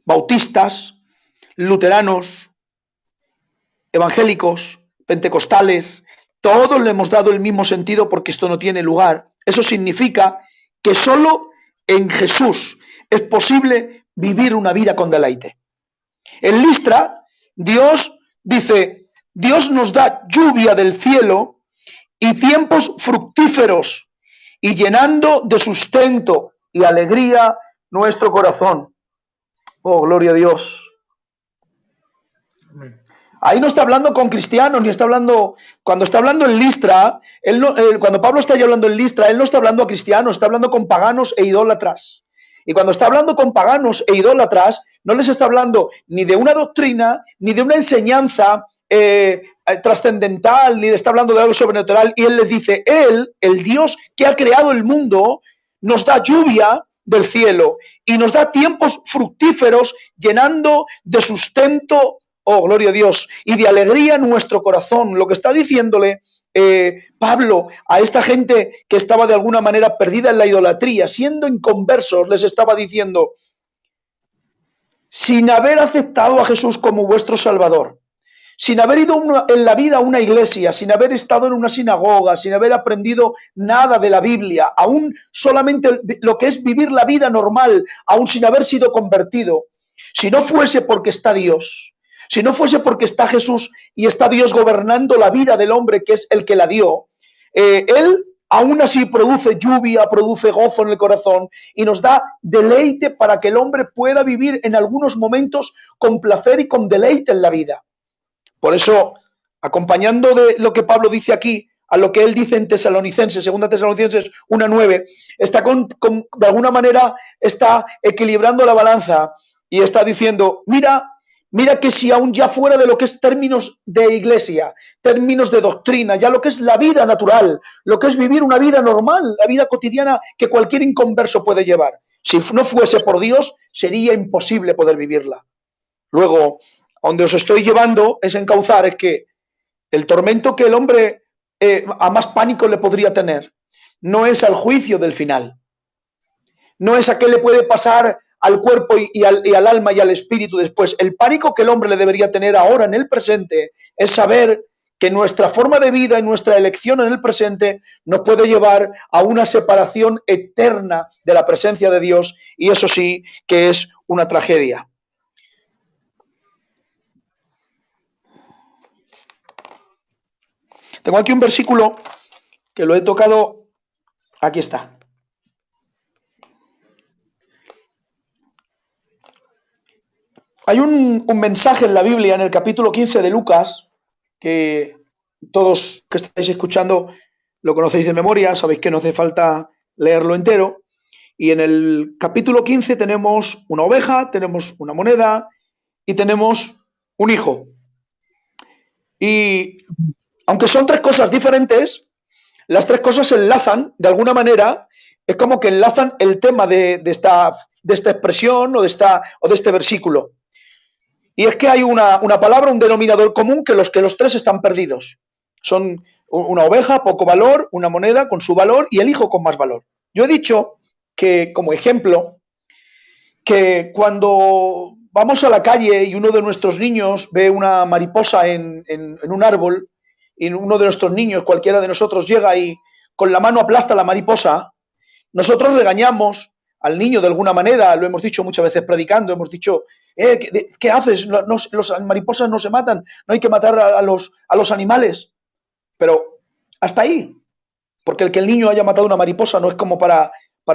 bautistas, luteranos, evangélicos, pentecostales, todos le hemos dado el mismo sentido porque esto no tiene lugar. Eso significa que solo en Jesús es posible vivir una vida con deleite. En Listra, Dios dice, Dios nos da lluvia del cielo y tiempos fructíferos y llenando de sustento y alegría nuestro corazón. Oh, gloria a Dios. Ahí no está hablando con cristianos, ni está hablando. Cuando está hablando en Listra, cuando Pablo está hablando en Listra, él no está hablando a cristianos, está hablando con paganos e idólatras. Y cuando está hablando con paganos e idólatras, no les está hablando ni de una doctrina, ni de una enseñanza trascendental, ni le está hablando de algo sobrenatural. Y él les dice: Él, el Dios que ha creado el mundo, nos da lluvia del cielo y nos da tiempos fructíferos, llenando de sustento, oh, gloria a Dios, y de alegría nuestro corazón. Lo que está diciéndole Pablo a esta gente que estaba de alguna manera perdida en la idolatría, siendo inconversos, les estaba diciendo: sin haber aceptado a Jesús como vuestro Salvador, sin haber ido en la vida a una iglesia, sin haber estado en una sinagoga, sin haber aprendido nada de la Biblia, aún solamente lo que es vivir la vida normal, aún sin haber sido convertido, si no fuese porque está Dios, si no fuese porque está Jesús y está Dios gobernando la vida del hombre, que es el que la dio, Él aún así produce lluvia, produce gozo en el corazón y nos da deleite para que el hombre pueda vivir en algunos momentos con placer y con deleite en la vida. Por eso, acompañando de lo que Pablo dice aquí, a lo que él dice en Tesalonicenses, 2 Tesalonicenses 1:9, está de alguna manera está equilibrando la balanza y está diciendo: mira que si aún ya fuera de lo que es términos de iglesia, términos de doctrina, ya lo que es la vida natural, lo que es vivir una vida normal, la vida cotidiana que cualquier inconverso puede llevar, si no fuese por Dios, sería imposible poder vivirla. Luego, donde os estoy llevando es encauzar, es que el tormento que el hombre a más pánico le podría tener no es al juicio del final, no es a qué le puede pasar al cuerpo y al alma y al espíritu después. El pánico que el hombre le debería tener ahora en el presente es saber que nuestra forma de vida y nuestra elección en el presente nos puede llevar a una separación eterna de la presencia de Dios, y eso sí que es una tragedia. Tengo aquí un versículo que lo he tocado, aquí está. Hay un mensaje en la Biblia, en el capítulo 15 de Lucas, que todos que estáis escuchando lo conocéis de memoria, sabéis que no hace falta leerlo entero. Y en el capítulo 15 tenemos una oveja, tenemos una moneda y tenemos un hijo. Y aunque son tres cosas diferentes, las tres cosas se enlazan de alguna manera. Es como que enlazan el tema de esta expresión o de este versículo. Y es que hay una palabra, un denominador común, que los tres están perdidos. Son una oveja, poco valor, una moneda con su valor y el hijo con más valor. Yo he dicho que, como ejemplo, que cuando vamos a la calle y uno de nuestros niños ve una mariposa en un árbol, y uno de nuestros niños, cualquiera de nosotros, llega y con la mano aplasta la mariposa, nosotros regañamos al niño de alguna manera, lo hemos dicho muchas veces predicando, hemos dicho: ¿qué haces? Las mariposas no se matan, no hay que matar a los animales. Pero hasta ahí, porque el que el niño haya matado una mariposa no es como para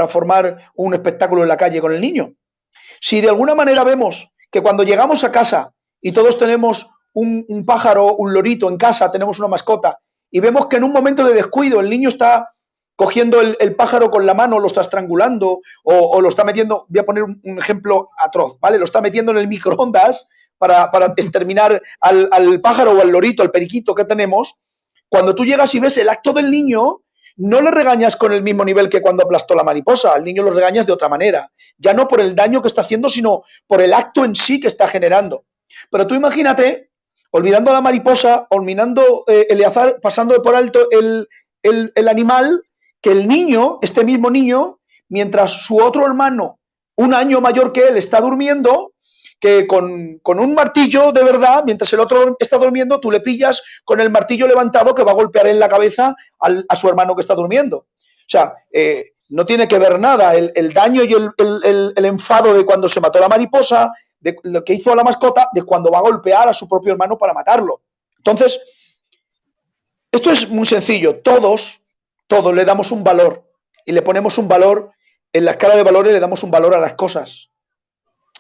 formar un espectáculo en la calle con el niño. Si de alguna manera vemos que cuando llegamos a casa y todos tenemos un pájaro, un lorito en casa, tenemos una mascota, y vemos que en un momento de descuido el niño está cogiendo el pájaro con la mano, lo está estrangulando o lo está metiendo, voy a poner un ejemplo atroz, ¿vale? Lo está metiendo en el microondas para exterminar al pájaro o al lorito, al periquito que tenemos. Cuando tú llegas y ves el acto del niño, no le regañas con el mismo nivel que cuando aplastó la mariposa. Al niño lo regañas de otra manera. Ya no por el daño que está haciendo, sino por el acto en sí que está generando. Pero tú imagínate, olvidando la mariposa, olvidando Eleazar, pasando por alto el animal, que el niño, este mismo niño, mientras su otro hermano, un año mayor que él, está durmiendo, que con un martillo de verdad, mientras el otro está durmiendo, tú le pillas con el martillo levantado que va a golpear en la cabeza a su hermano que está durmiendo. O sea, no tiene que ver nada el daño y el enfado de cuando se mató la mariposa, de lo que hizo a la mascota, de cuando va a golpear a su propio hermano para matarlo. Entonces, esto es muy sencillo. Todos le damos un valor y le ponemos un valor en la escala de valores, le damos un valor a las cosas.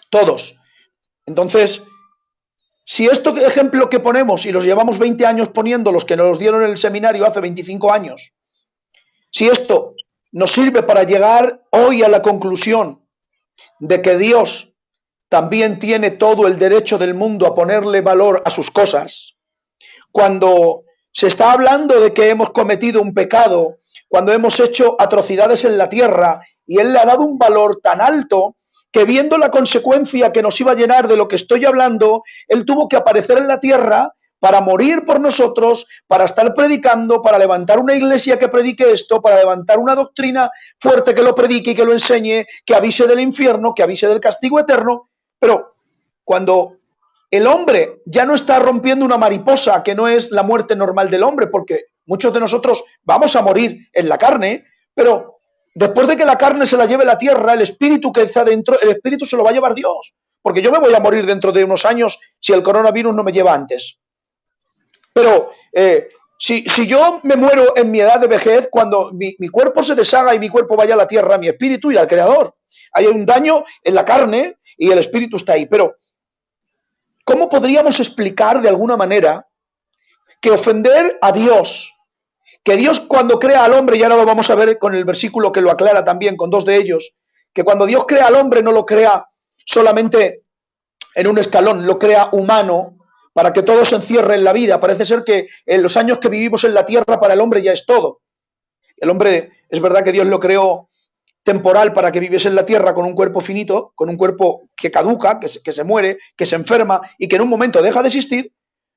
Todos. Entonces, Si esto ejemplo que ponemos, y los llevamos 20 años poniendo, los que nos dieron en el seminario hace 25 años, si esto nos sirve para llegar hoy a la conclusión de que Dios también tiene todo el derecho del mundo a ponerle valor a sus cosas, cuando se está hablando de que hemos cometido un pecado, cuando hemos hecho atrocidades en la tierra, y Él le ha dado un valor tan alto que, viendo la consecuencia que nos iba a llenar de lo que estoy hablando, Él tuvo que aparecer en la tierra para morir por nosotros, para estar predicando, para levantar una iglesia que predique esto, para levantar una doctrina fuerte que lo predique y que lo enseñe, que avise del infierno, que avise del castigo eterno. Pero cuando el hombre ya no está rompiendo una mariposa, que no es la muerte normal del hombre, porque muchos de nosotros vamos a morir en la carne, pero después de que la carne se la lleve la tierra, el espíritu que está dentro, el espíritu se lo va a llevar Dios, porque yo me voy a morir dentro de unos años si el coronavirus no me lleva antes. Pero si yo me muero en mi edad de vejez, cuando mi cuerpo se deshaga y mi cuerpo vaya a la tierra, mi espíritu irá al Creador. Hay un daño en la carne y el espíritu está ahí. Pero ¿cómo podríamos explicar de alguna manera que ofender a Dios, que Dios cuando crea al hombre, y ahora lo vamos a ver con el versículo que lo aclara también con dos de ellos, que cuando Dios crea al hombre no lo crea solamente en un escalón, lo crea humano para que todo se encierre en la vida? Parece ser que en los años que vivimos en la tierra para el hombre ya es todo. El hombre, es verdad que Dios lo creó temporal para que viviese en la tierra con un cuerpo finito, con un cuerpo que caduca, que se muere, que se enferma y que en un momento deja de existir,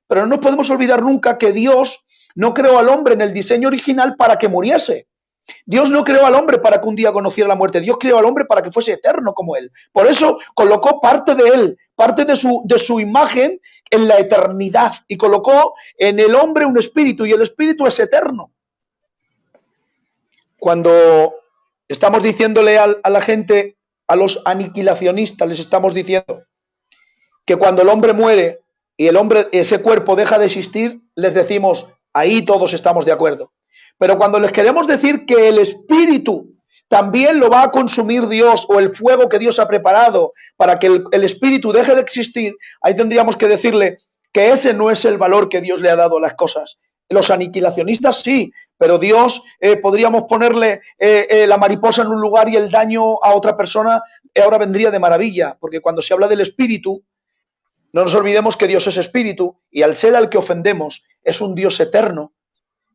pero no nos podemos olvidar nunca que Dios no creó al hombre en el diseño original para que muriese. Dios no creó al hombre para que un día conociera la muerte. Dios creó al hombre para que fuese eterno como él. Por eso colocó parte de él, parte de su imagen en la eternidad, y colocó en el hombre un espíritu, y el espíritu es eterno. Cuando estamos diciéndole a la gente, a los aniquilacionistas, les estamos diciendo que cuando el hombre muere y el hombre, ese cuerpo deja de existir, les decimos, ahí todos estamos de acuerdo. Pero cuando les queremos decir que el espíritu también lo va a consumir Dios, o el fuego que Dios ha preparado para que el espíritu deje de existir, ahí tendríamos que decirle que ese no es el valor que Dios le ha dado a las cosas. Los aniquilacionistas sí, pero Dios, podríamos ponerle la mariposa en un lugar y el daño a otra persona ahora vendría de maravilla, porque cuando se habla del espíritu, no nos olvidemos que Dios es espíritu, y al ser al que ofendemos es un Dios eterno.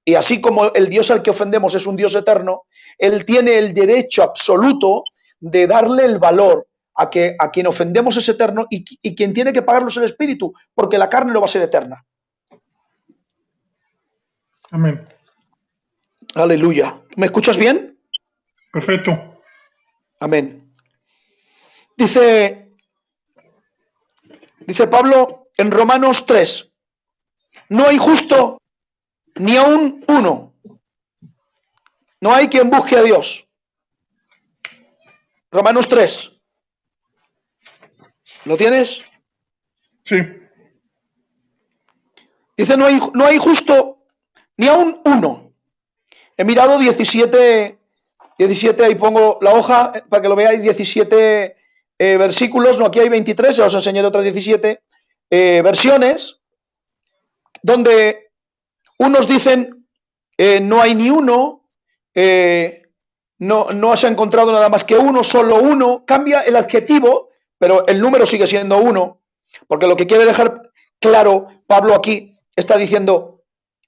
Y así como el Dios al que ofendemos es un Dios eterno, Él tiene el derecho absoluto de darle el valor a quien ofendemos es eterno, y quien tiene que pagarlo es el espíritu, porque la carne no va a ser eterna. Amén. Aleluya. ¿Me escuchas bien? Perfecto. Amén. Dice Pablo en Romanos 3, no hay justo ni aún uno. No hay quien busque a Dios. Romanos 3. ¿Lo tienes? Sí. Dice, no hay justo ni aún uno. He mirado 17, ahí pongo la hoja para que lo veáis, 17 versículos, no, aquí hay 23, ya os enseñaré otras 17 versiones, donde unos dicen, no hay ni uno, no se ha encontrado nada más que uno, solo uno, cambia el adjetivo, pero el número sigue siendo uno, porque lo que quiere dejar claro Pablo aquí, está diciendo,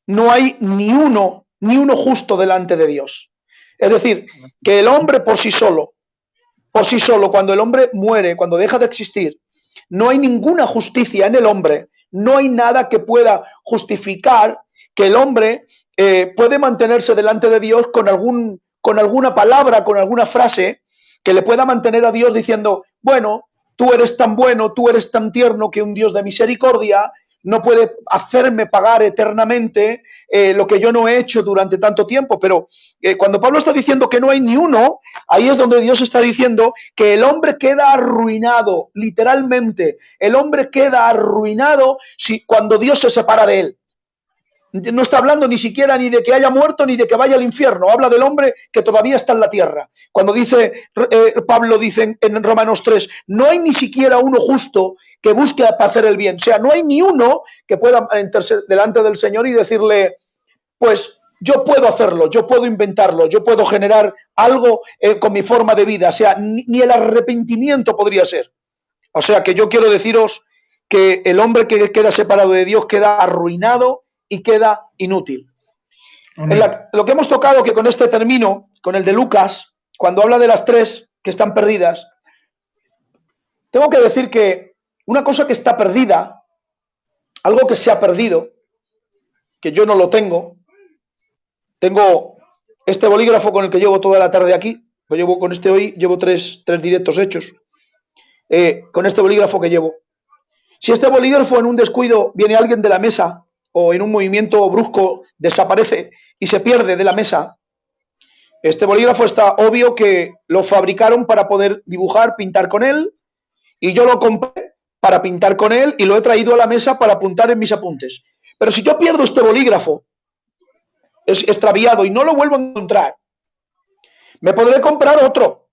no hay ni uno justo delante de Dios. Es decir, que el hombre por sí solo, cuando el hombre muere, cuando deja de existir, no hay ninguna justicia en el hombre, no hay nada que pueda justificar que el hombre puede mantenerse delante de Dios con alguna palabra, con alguna frase que le pueda mantener a Dios diciendo, bueno, tú eres tan bueno, tú eres tan tierno que un Dios de misericordia no puede hacerme pagar eternamente lo que yo no he hecho durante tanto tiempo. Pero cuando Pablo está diciendo que no hay ni uno, ahí es donde Dios está diciendo que el hombre queda arruinado, literalmente. El hombre queda arruinado cuando Dios se separa de él. no está hablando ni siquiera ni de que haya muerto ni de que vaya al infierno, habla del hombre que todavía está en la tierra. Cuando dice, Pablo dice en Romanos 3, no hay ni siquiera uno justo que busque hacer el bien, o sea, no hay ni uno que pueda enterse delante del Señor y decirle, pues yo puedo hacerlo, yo puedo inventarlo, yo puedo generar algo con mi forma de vida, o sea, ni el arrepentimiento podría ser. O sea, que yo quiero deciros que el hombre que queda separado de Dios queda arruinado y queda inútil. Lo que hemos tocado, que con este termino, con el de Lucas, cuando habla de las tres que están perdidas, tengo que decir que una cosa que está perdida, algo que se ha perdido, que yo no lo tengo este bolígrafo con el que llevo toda la tarde aquí, lo llevo con este hoy, llevo tres directos hechos, con este bolígrafo que llevo. Si este bolígrafo en un descuido viene alguien de la mesa o en un movimiento brusco desaparece y se pierde de la mesa, este bolígrafo está obvio que lo fabricaron para poder dibujar, pintar con él, y yo lo compré para pintar con él y lo he traído a la mesa para apuntar en mis apuntes. Pero si yo pierdo este bolígrafo, es extraviado y no lo vuelvo a encontrar, me podré comprar otro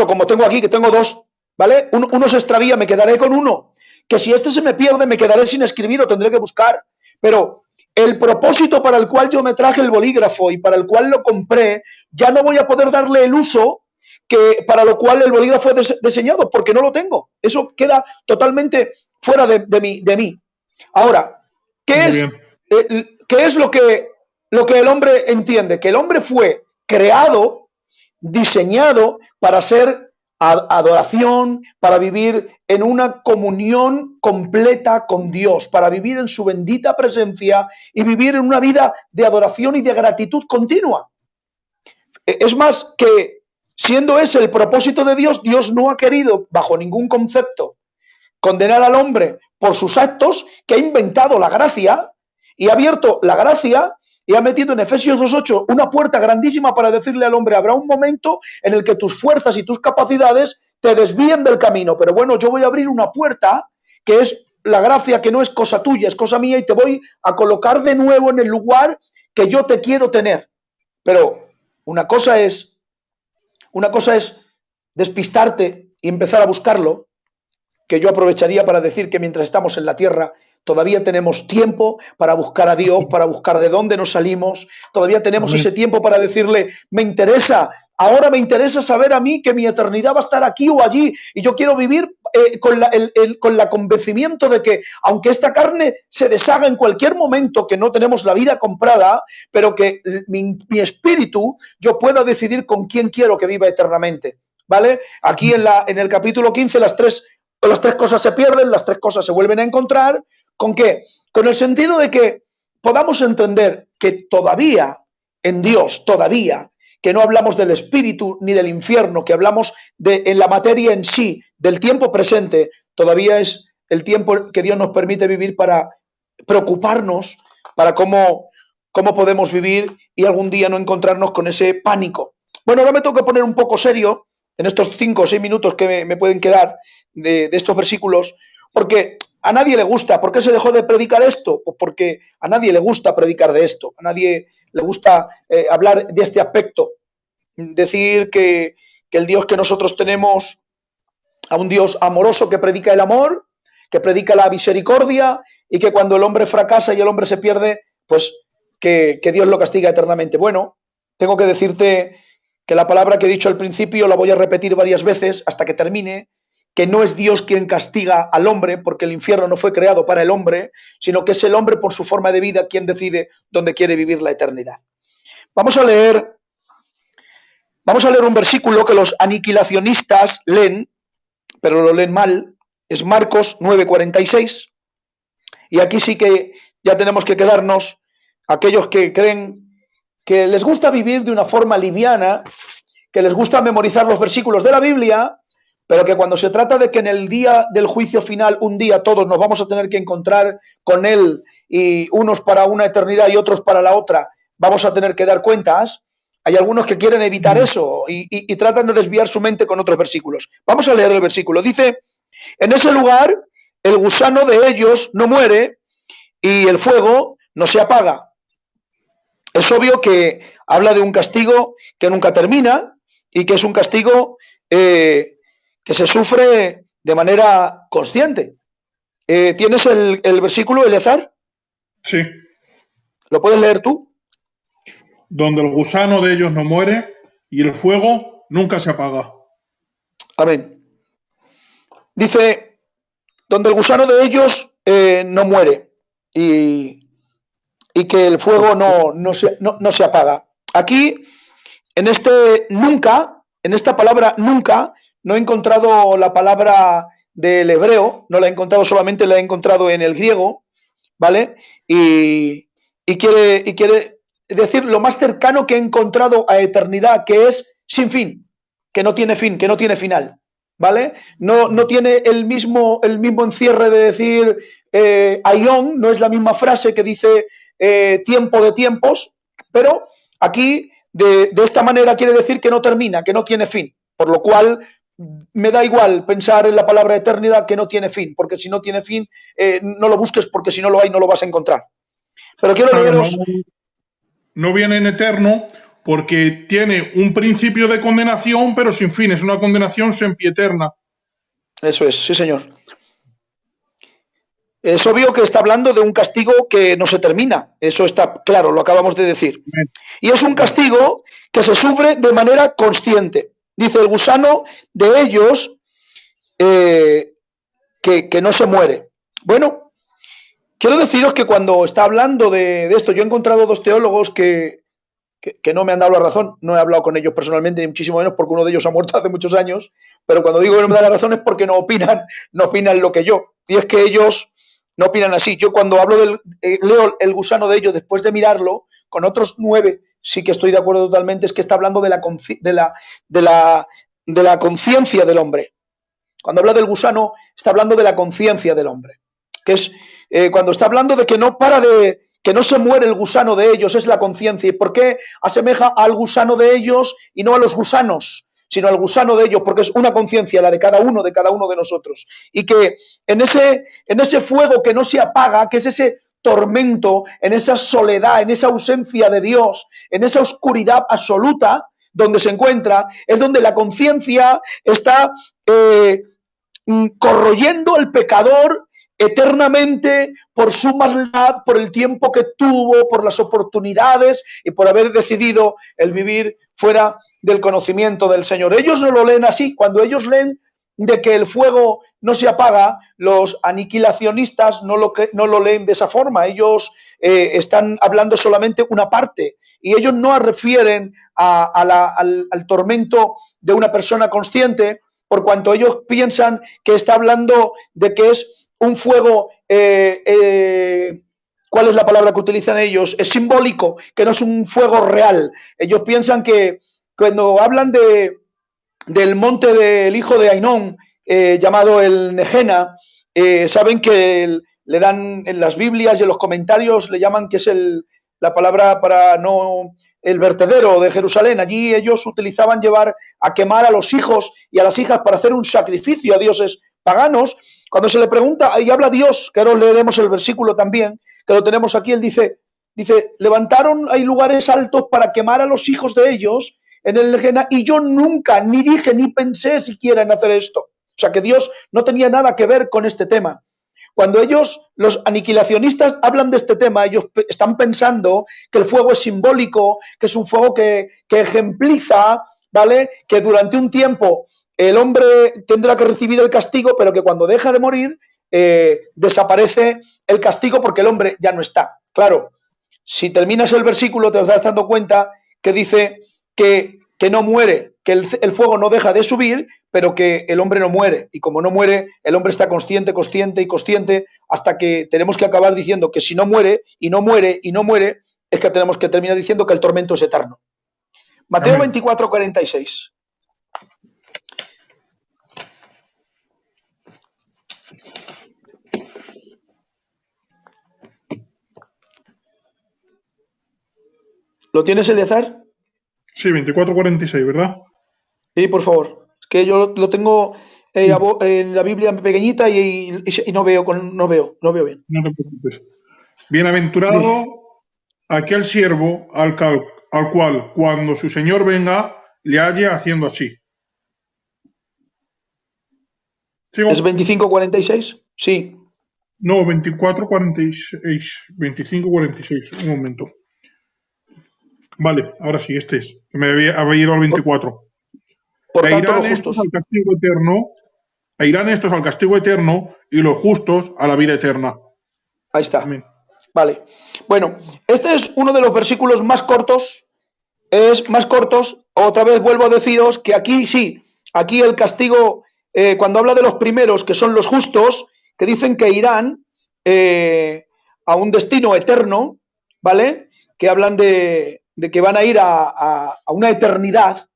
como tengo aquí, que tengo dos, ¿vale? Uno se extravía, me quedaré con uno, que si este se me pierde me quedaré sin escribir o tendré que buscar. Pero el propósito para el cual yo me traje el bolígrafo y para el cual lo compré, ya no voy a poder darle el uso que para lo cual el bolígrafo es diseñado, porque no lo tengo. Eso queda totalmente fuera de mí. Ahora, ¿qué es lo que el hombre entiende? Que el hombre fue creado, diseñado para ser adoración, para vivir en una comunión completa con Dios, para vivir en su bendita presencia y vivir en una vida de adoración y de gratitud continua. Es más, que siendo ese el propósito de Dios, Dios no ha querido, bajo ningún concepto, condenar al hombre por sus actos, que ha inventado la gracia y ha abierto la gracia y ha metido en Efesios 2:8 una puerta grandísima para decirle al hombre, habrá un momento en el que tus fuerzas y tus capacidades te desvíen del camino, pero bueno, yo voy a abrir una puerta que es la gracia, que no es cosa tuya, es cosa mía, y te voy a colocar de nuevo en el lugar que yo te quiero tener. Pero una cosa es despistarte y empezar a buscarlo, que yo aprovecharía para decir que mientras estamos en la tierra todavía tenemos tiempo para buscar a Dios, para buscar de dónde nos salimos, todavía tenemos ese tiempo para decirle, ahora me interesa saber a mí que mi eternidad va a estar aquí o allí, y yo quiero vivir con la convencimiento de que aunque esta carne se deshaga en cualquier momento, que no tenemos la vida comprada, pero que mi espíritu, yo pueda decidir con quién quiero que viva eternamente, ¿vale? Aquí en el capítulo 15 las tres cosas se pierden, las tres cosas se vuelven a encontrar. ¿Con qué? Con el sentido de que podamos entender que todavía en Dios, que no hablamos del espíritu ni del infierno, que hablamos en la materia en sí, del tiempo presente, todavía es el tiempo que Dios nos permite vivir para preocuparnos para cómo podemos vivir y algún día no encontrarnos con ese pánico. Bueno, ahora me tengo que poner un poco serio en estos 5 o 6 minutos que me pueden quedar de estos versículos, porque a nadie le gusta. ¿Por qué se dejó de predicar esto? Pues porque a nadie le gusta predicar de esto, a nadie le gusta hablar de este aspecto, decir que el Dios que nosotros tenemos, a un Dios amoroso que predica el amor, que predica la misericordia, y que cuando el hombre fracasa y el hombre se pierde, pues que Dios lo castiga eternamente. Bueno, tengo que decirte que la palabra que he dicho al principio la voy a repetir varias veces hasta que termine, que no es Dios quien castiga al hombre, porque el infierno no fue creado para el hombre, sino que es el hombre por su forma de vida quien decide dónde quiere vivir la eternidad. Vamos a leer un versículo que los aniquilacionistas leen, pero lo leen mal. Es Marcos 9:46. Y aquí sí que ya tenemos que quedarnos, aquellos que creen que les gusta vivir de una forma liviana, que les gusta memorizar los versículos de la Biblia, pero que cuando se trata de que en el día del juicio final, un día todos nos vamos a tener que encontrar con Él, y unos para una eternidad y otros para la otra, vamos a tener que dar cuentas. Hay algunos que quieren evitar eso y tratan de desviar su mente con otros versículos. Vamos a leer el versículo. Dice, en ese lugar el gusano de ellos no muere y el fuego no se apaga. Es obvio que habla de un castigo que nunca termina y que es un castigo que se sufre de manera consciente. ¿Tienes el versículo, Eleazar? Sí. ¿Lo puedes leer tú? Donde el gusano de ellos no muere y el fuego nunca se apaga. Amén. Dice, donde el gusano de ellos no muere y que el fuego no se apaga. Aquí, en este nunca, en esta palabra nunca, no he encontrado la palabra del hebreo, no la he encontrado, solamente la he encontrado en el griego, ¿vale? Y quiere decir lo más cercano que he encontrado a eternidad, que es sin fin, que no tiene fin, que no tiene final, ¿vale? No tiene el mismo encierre de decir aión, no es la misma frase que dice tiempo de tiempos, pero aquí de esta manera quiere decir que no termina, que no tiene fin, por lo cual me da igual pensar en la palabra eternidad que no tiene fin, porque si no tiene fin, no lo busques, porque si no lo hay no lo vas a encontrar. Pero quiero Claro, leeros... no viene en eterno porque tiene un principio de condenación, pero sin fin, es una condenación sempieterna. Eso es, sí señor. Es obvio que está hablando de un castigo que no se termina, eso está claro, lo acabamos de decir. Y es un castigo que se sufre de manera consciente. Dice el gusano de ellos que no se muere. Bueno, quiero deciros que cuando está hablando de esto, yo he encontrado dos teólogos que no me han dado la razón, no he hablado con ellos personalmente, ni muchísimo menos, porque uno de ellos ha muerto hace muchos años, pero cuando digo que no me da la razón es porque no opinan lo que yo. Y es que ellos no opinan así. Yo cuando hablo leo el gusano de ellos después de mirarlo, con otros 9 sí que estoy de acuerdo totalmente, es que está hablando de la conciencia del hombre. Cuando habla del gusano, está hablando de la conciencia del hombre, que es cuando está hablando de que no para de que no se muere el gusano de ellos, es la conciencia. ¿Y por qué asemeja al gusano de ellos y no a los gusanos, sino al gusano de ellos? Porque es una conciencia, la de cada uno de nosotros. Y que en ese fuego que no se apaga, que es ese tormento, en esa soledad, en esa ausencia de Dios, en esa oscuridad absoluta, donde se encuentra, es donde la conciencia está corroyendo al pecador eternamente por su maldad, por el tiempo que tuvo, por las oportunidades y por haber decidido el vivir fuera del conocimiento del Señor. Ellos no lo leen así. Cuando ellos leen de que el fuego no se apaga, los aniquilacionistas no lo leen de esa forma. Ellos están hablando solamente una parte y ellos no refieren al tormento de una persona consciente, por cuanto ellos piensan que está hablando de que es un fuego, ¿cuál es la palabra que utilizan ellos? Es simbólico, que no es un fuego real. Ellos piensan que cuando hablan del monte del hijo de Ainón, llamado el Nejena, saben que le dan en las Biblias y en los comentarios, le llaman que es la palabra para no... el vertedero de Jerusalén. Allí ellos utilizaban llevar a quemar a los hijos y a las hijas para hacer un sacrificio a dioses paganos. Cuando se le pregunta, y habla Dios, que ahora leeremos el versículo también, que lo tenemos aquí, él dice, levantaron, hay lugares altos para quemar a los hijos de ellos en el Nejena, y yo nunca, ni dije, ni pensé siquiera en hacer esto. O sea, que Dios no tenía nada que ver con este tema. Cuando ellos, los aniquilacionistas, hablan de este tema, ellos están pensando que el fuego es simbólico, que es un fuego que ejempliza, ¿vale? Que durante un tiempo el hombre tendrá que recibir el castigo, pero que cuando deja de morir desaparece el castigo porque el hombre ya no está. Claro, si terminas el versículo te estás dando cuenta que dice que no muere, que el fuego no deja de subir, pero que el hombre no muere. Y como no muere, el hombre está consciente hasta que tenemos que acabar diciendo que si no muere, y no muere, y no muere, es que tenemos que terminar diciendo que el tormento es eterno. Mateo 24, 46. ¿Lo tienes, Eleazar? Sí, 24:46, ¿verdad? Sí, por favor. Es que yo lo tengo en la Biblia pequeñita y no veo bien. No te preocupes. Bienaventurado aquel siervo al cual, cuando su señor venga, le halle haciendo así. ¿Sigo? ¿Es 25:46? Sí. No, 24:46. 25:46. Un momento. Vale, ahora sí, este es. Me había ido al 24. Por E tanto, irán los estos justos. al castigo eterno, e irán estos al castigo eterno y los justos a la vida eterna. Ahí está. Amén. Vale. Bueno, este es uno de los versículos más cortos. Otra vez vuelvo a deciros que aquí sí, aquí el castigo, cuando habla de los primeros, que son los justos, que dicen que irán a un destino eterno, ¿vale? Que hablan de que van a ir a una eternidad,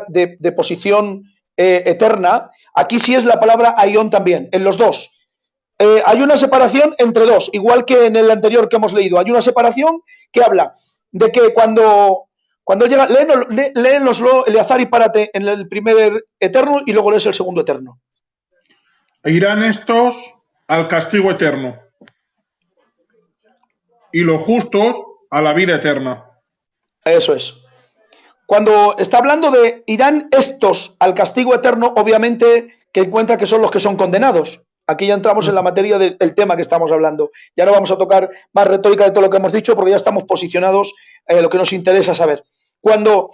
de posición eterna. Aquí sí es la palabra aión también, en los dos. Hay una separación entre dos, igual que en el anterior que hemos leído. Hay una separación que habla de que cuando llega, léenoslo, Eleazar, y párate en el primer eterno y luego lees el segundo eterno. E irán estos al castigo eterno y los justos a la vida eterna. Eso es. Cuando está hablando de irán estos al castigo eterno, obviamente que encuentra que son los que son condenados. Aquí ya entramos en la materia del tema que estamos hablando. Ya no vamos a tocar más retórica de todo lo que hemos dicho porque ya estamos posicionados en lo que nos interesa saber. Cuando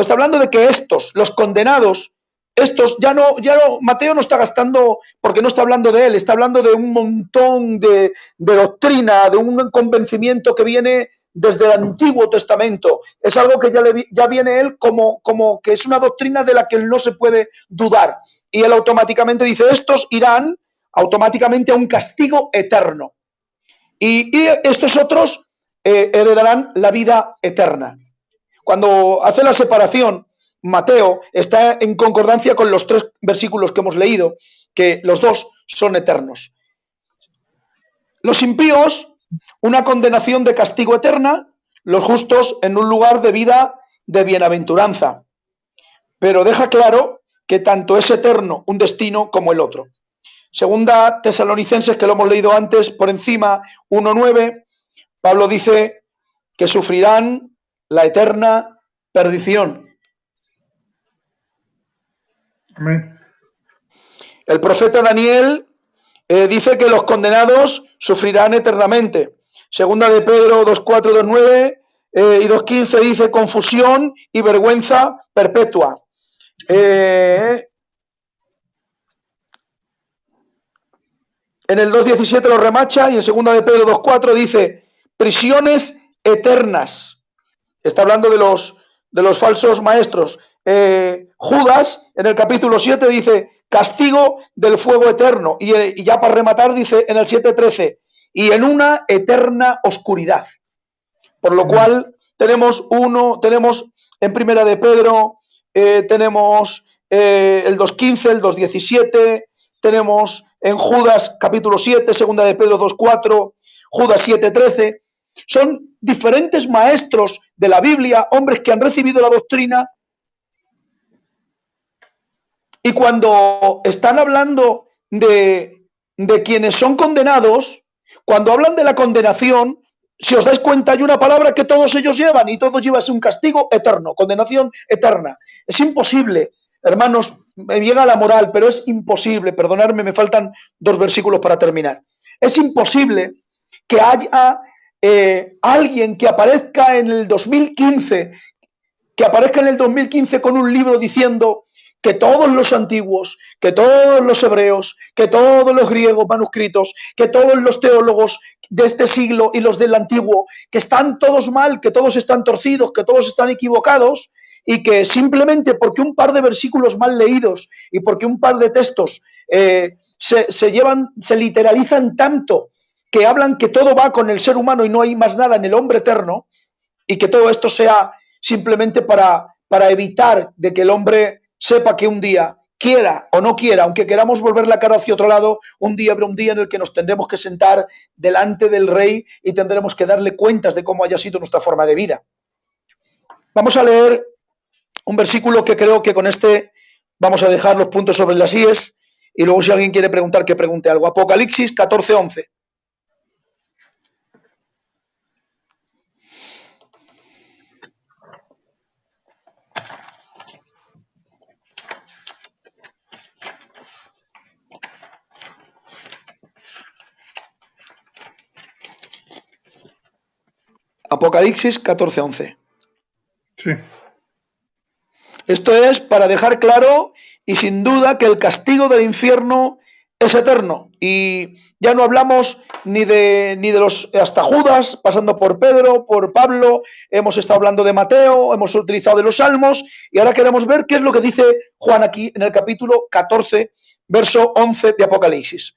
está hablando de que estos, los condenados, estos, ya no, Mateo no está gastando, porque no está hablando de él, está hablando de un montón de doctrina, de un convencimiento que viene desde el Antiguo Testamento. Es algo que ya viene él como que es una doctrina de la que él no se puede dudar. Y él automáticamente dice, estos irán automáticamente a un castigo eterno. Y estos otros heredarán la vida eterna. Cuando hace la separación, Mateo está en concordancia con los 3 versículos que hemos leído, que los dos son eternos. Los impíos, una condenación de castigo eterna, los justos en un lugar de vida de bienaventuranza. Pero deja claro que tanto es eterno un destino como el otro. Segunda Tesalonicenses, que lo hemos leído antes por encima, 1:9, Pablo dice que sufrirán la eterna perdición. Amén. El profeta Daniel dice que los condenados sufrirán eternamente. Segunda de Pedro 2:4, 2:9 y 2:15 dice confusión y vergüenza perpetua. En el 2:17 lo remacha y en segunda de Pedro 2:4 dice prisiones eternas. Está hablando de los falsos maestros. Judas en el capítulo 7 dice castigo del fuego eterno y ya para rematar dice en el 7:13 y en una eterna oscuridad. Por lo cual tenemos en primera de Pedro, tenemos el 2:15, el 2:17, tenemos en Judas capítulo 7, segunda de Pedro 2:4, Judas 7:13. Son diferentes maestros de la Biblia, hombres que han recibido la doctrina, y cuando están hablando de quienes son condenados, cuando hablan de la condenación, si os dais cuenta, hay una palabra que todos ellos llevan y todos llevan un castigo eterno, condenación eterna. Es imposible, hermanos, me llega la moral, pero es imposible, perdonadme, me faltan 2 versículos para terminar. Es imposible que haya alguien que aparezca en el 2015, con un libro diciendo que todos los antiguos, que todos los hebreos, que todos los griegos manuscritos, que todos los teólogos de este siglo y los del antiguo, que están todos mal, que todos están torcidos, que todos están equivocados, y que simplemente porque un par de versículos mal leídos y porque un par de textos se literalizan tanto que hablan que todo va con el ser humano y no hay más nada en el hombre eterno, y que todo esto sea simplemente para evitar de que el hombre sepa que un día, quiera o no quiera, aunque queramos volver la cara hacia otro lado, un día habrá un día en el que nos tendremos que sentar delante del Rey y tendremos que darle cuentas de cómo haya sido nuestra forma de vida. Vamos a leer un versículo que creo que con este vamos a dejar los puntos sobre las íes, y luego si alguien quiere preguntar, que pregunte algo. Apocalipsis 14:11. Apocalipsis 14:11. Sí. Esto es para dejar claro y sin duda que el castigo del infierno es eterno. Y ya no hablamos ni de los hasta Judas, pasando por Pedro, por Pablo, hemos estado hablando de Mateo, hemos utilizado de los Salmos, y ahora queremos ver qué es lo que dice Juan aquí en el capítulo 14, verso 11 de Apocalipsis.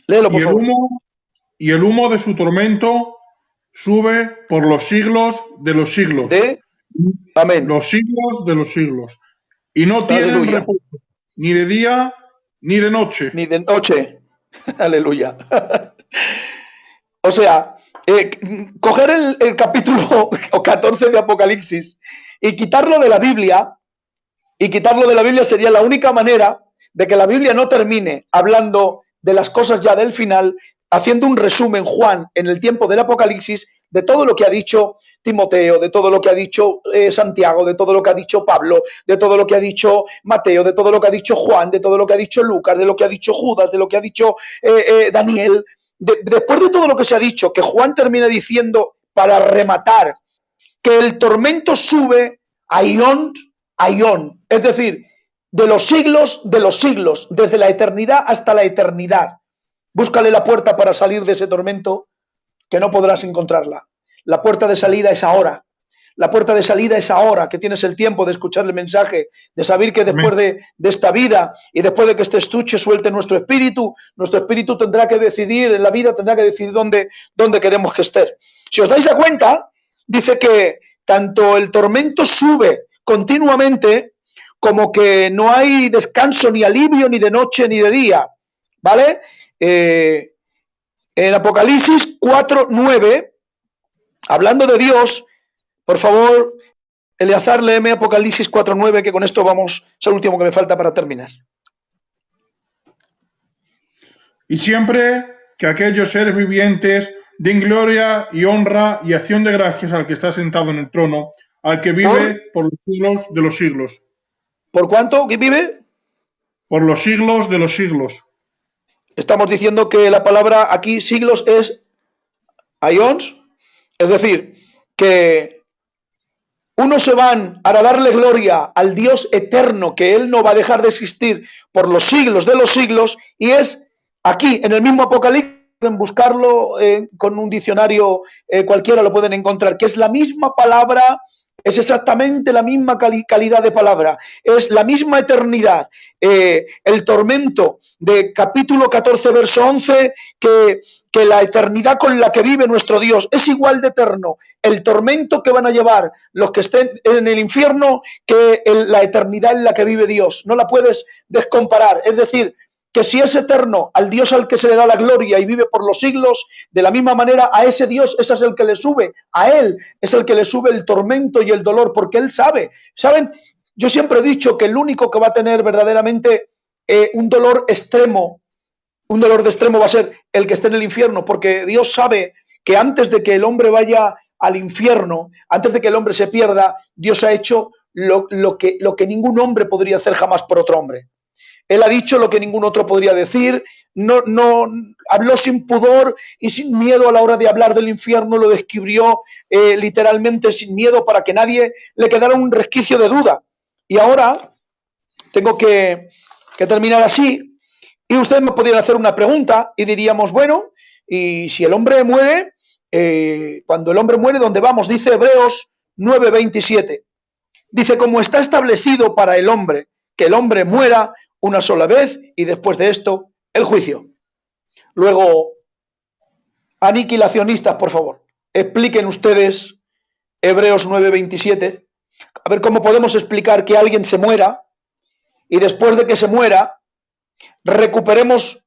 Léelo, por favor. Y el humo de su tormento sube por los siglos de los siglos. Amén. Los siglos de los siglos. Y no tienen reposo, ni de día, ni de noche. Ni de noche. Aleluya. O sea, coger el capítulo 14 de Apocalipsis y quitarlo de la Biblia, sería la única manera de que la Biblia no termine hablando de las cosas ya del final, haciendo un resumen, Juan, en el tiempo del Apocalipsis, de todo lo que ha dicho Timoteo, de todo lo que ha dicho Santiago, de todo lo que ha dicho Pablo, de todo lo que ha dicho Mateo, de todo lo que ha dicho Juan, de todo lo que ha dicho Lucas, de lo que ha dicho Judas, de lo que ha dicho Daniel. Después de todo lo que se ha dicho, que Juan termina diciendo, para rematar, que el tormento sube a Ión, es decir, de los siglos, desde la eternidad hasta la eternidad. Búscale la puerta para salir de ese tormento, que no podrás encontrarla. La puerta de salida es ahora. La puerta de salida es ahora, que tienes el tiempo de escuchar el mensaje, de saber que después de esta vida y después de que este estuche suelte nuestro espíritu tendrá que decidir, en la vida tendrá que decidir dónde queremos que esté. Si os dais cuenta, dice que tanto el tormento sube continuamente, como que no hay descanso ni alivio ni de noche ni de día, ¿vale? En Apocalipsis 4:9, hablando de Dios, por favor, Eleazar, léeme Apocalipsis 4:9, que con esto vamos, es el último que me falta para terminar. Y siempre que aquellos seres vivientes den gloria y honra y acción de gracias al que está sentado en el trono, al que vive por los siglos de los siglos. ¿Por cuánto que vive? Por los siglos de los siglos. Estamos diciendo que la palabra aquí, siglos, es aions, es decir, que unos se van a darle gloria al Dios eterno, que Él no va a dejar de existir por los siglos de los siglos, y es aquí, en el mismo Apocalipsis, pueden buscarlo con un diccionario cualquiera, lo pueden encontrar, que es la misma palabra, es exactamente la misma calidad de palabra, es la misma eternidad. El tormento de capítulo 14, verso 11, que la eternidad con la que vive nuestro Dios es igual de eterno el tormento que van a llevar los que estén en el infierno que la eternidad en la que vive Dios. No la puedes descomparar. Es decir, que si es eterno al Dios al que se le da la gloria y vive por los siglos, de la misma manera a ese Dios, ese es el que le sube, a Él es el que le sube el tormento y el dolor, porque Él sabe. ¿Saben? Yo siempre he dicho que el único que va a tener verdaderamente un dolor extremo, un dolor de extremo, va a ser el que esté en el infierno, porque Dios sabe que antes de que el hombre vaya al infierno, antes de que el hombre se pierda, Dios ha hecho lo que ningún hombre podría hacer jamás por otro hombre. Él ha dicho lo que ningún otro podría decir, no habló sin pudor y sin miedo a la hora de hablar del infierno, lo describió literalmente sin miedo para que nadie le quedara un resquicio de duda. Y ahora tengo que terminar así, y ustedes me podrían hacer una pregunta y diríamos, bueno, y si el hombre muere, cuando el hombre muere, ¿dónde vamos? Dice Hebreos 9:27. Dice, como está establecido para el hombre, que el hombre muera una sola vez y después de esto el juicio. Luego, aniquilacionistas, por favor, expliquen ustedes Hebreos 9:27, a ver cómo podemos explicar que alguien se muera y después de que se muera recuperemos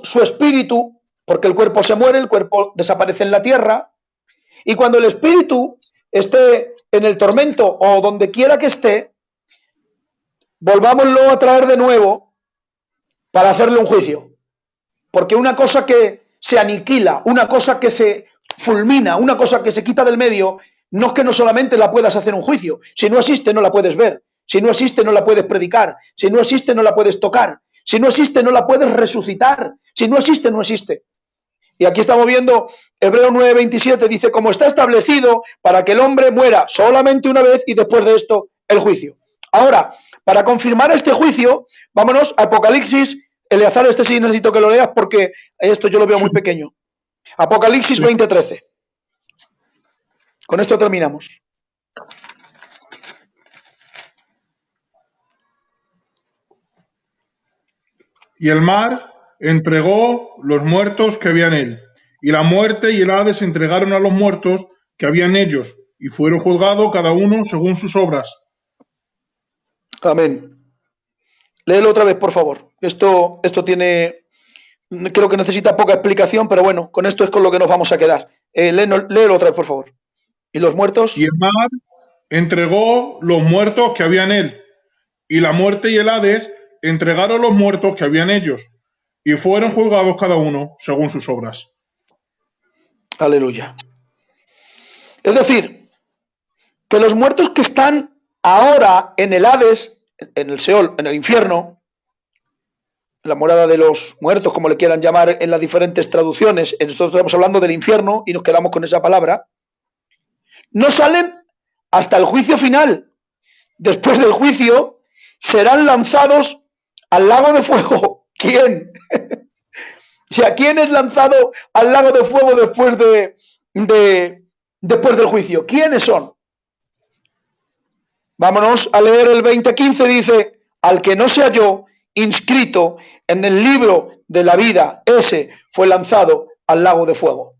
su espíritu, porque el cuerpo se muere, el cuerpo desaparece en la tierra, y cuando el espíritu esté en el tormento o donde quiera que esté, volvámoslo a traer de nuevo para hacerle un juicio. Porque una cosa que se aniquila, una cosa que se fulmina, una cosa que se quita del medio, no es que no solamente la puedas hacer un juicio. Si no existe, no la puedes ver. Si no existe, no la puedes predicar. Si no existe, no la puedes tocar. Si no existe, no la puedes resucitar. Si no existe, no existe. Y aquí estamos viendo Hebreos 9:27, dice, como está establecido para que el hombre muera solamente una vez y después de esto el juicio. Ahora, para confirmar este juicio, vámonos a Apocalipsis. Eleazar, este sí necesito que lo leas porque esto yo lo veo muy pequeño. Apocalipsis 20:13. Con esto terminamos. Y el mar entregó los muertos que había en él, y la muerte y el Hades entregaron a los muertos que había en ellos, y fueron juzgados cada uno según sus obras. Amén. Léelo otra vez, por favor. Esto tiene, creo que necesita poca explicación, pero bueno, con esto es con lo que nos vamos a quedar. Léelo otra vez, por favor. ¿Y los muertos? Y el mar entregó los muertos que había en él, y la muerte y el Hades entregaron los muertos que había en ellos, y fueron juzgados cada uno según sus obras. Aleluya. Es decir, que los muertos que están ahora en el Hades, en el Seol, en el infierno, la morada de los muertos, como le quieran llamar en las diferentes traducciones, nosotros estamos hablando del infierno y nos quedamos con esa palabra, no salen hasta el juicio final. Después del juicio serán lanzados al lago de fuego. ¿Quién? O sea, ¿quién es lanzado al lago de fuego después después del juicio? ¿Quiénes son? Vámonos a leer el 20:15, dice, al que no se halló inscrito en el libro de la vida, ese fue lanzado al lago de fuego.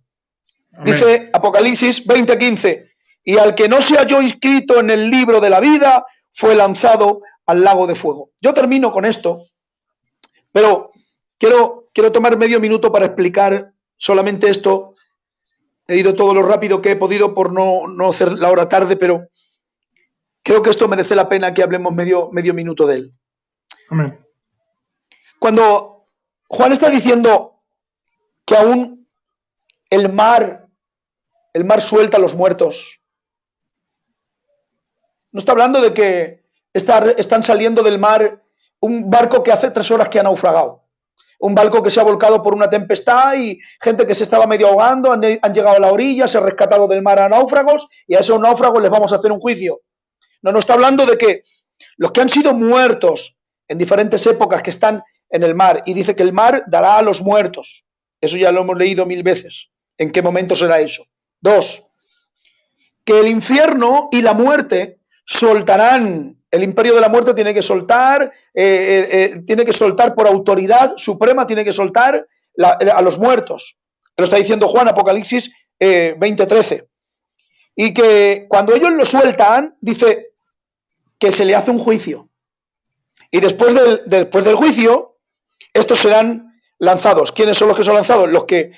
Amén. Dice Apocalipsis 20:15, y al que no se halló inscrito en el libro de la vida, fue lanzado al lago de fuego. Yo termino con esto, pero quiero tomar medio minuto para explicar solamente esto. He ido todo lo rápido que he podido por no hacer la hora tarde, pero creo que esto merece la pena que hablemos medio minuto de él. Amén. Cuando Juan está diciendo que aún el mar suelta a los muertos, no está hablando de que están saliendo del mar un barco que hace 3 horas que ha naufragado, un barco que se ha volcado por una tempestad y gente que se estaba medio ahogando, han llegado a la orilla, se ha rescatado del mar a náufragos y a esos náufragos les vamos a hacer un juicio. No está hablando de que los que han sido muertos en diferentes épocas que están en el mar, y dice que el mar dará a los muertos. Eso ya lo hemos leído 1000 veces. ¿En qué momento será eso? 2, que el infierno y la muerte soltarán. El imperio de la muerte tiene que soltar, por autoridad suprema, tiene que soltar a los muertos. Lo está diciendo Juan, Apocalipsis 20:13. Y que cuando ellos lo sueltan, dice que se le hace un juicio. Y después del juicio, estos serán lanzados. ¿Quiénes son los que son lanzados? Los que,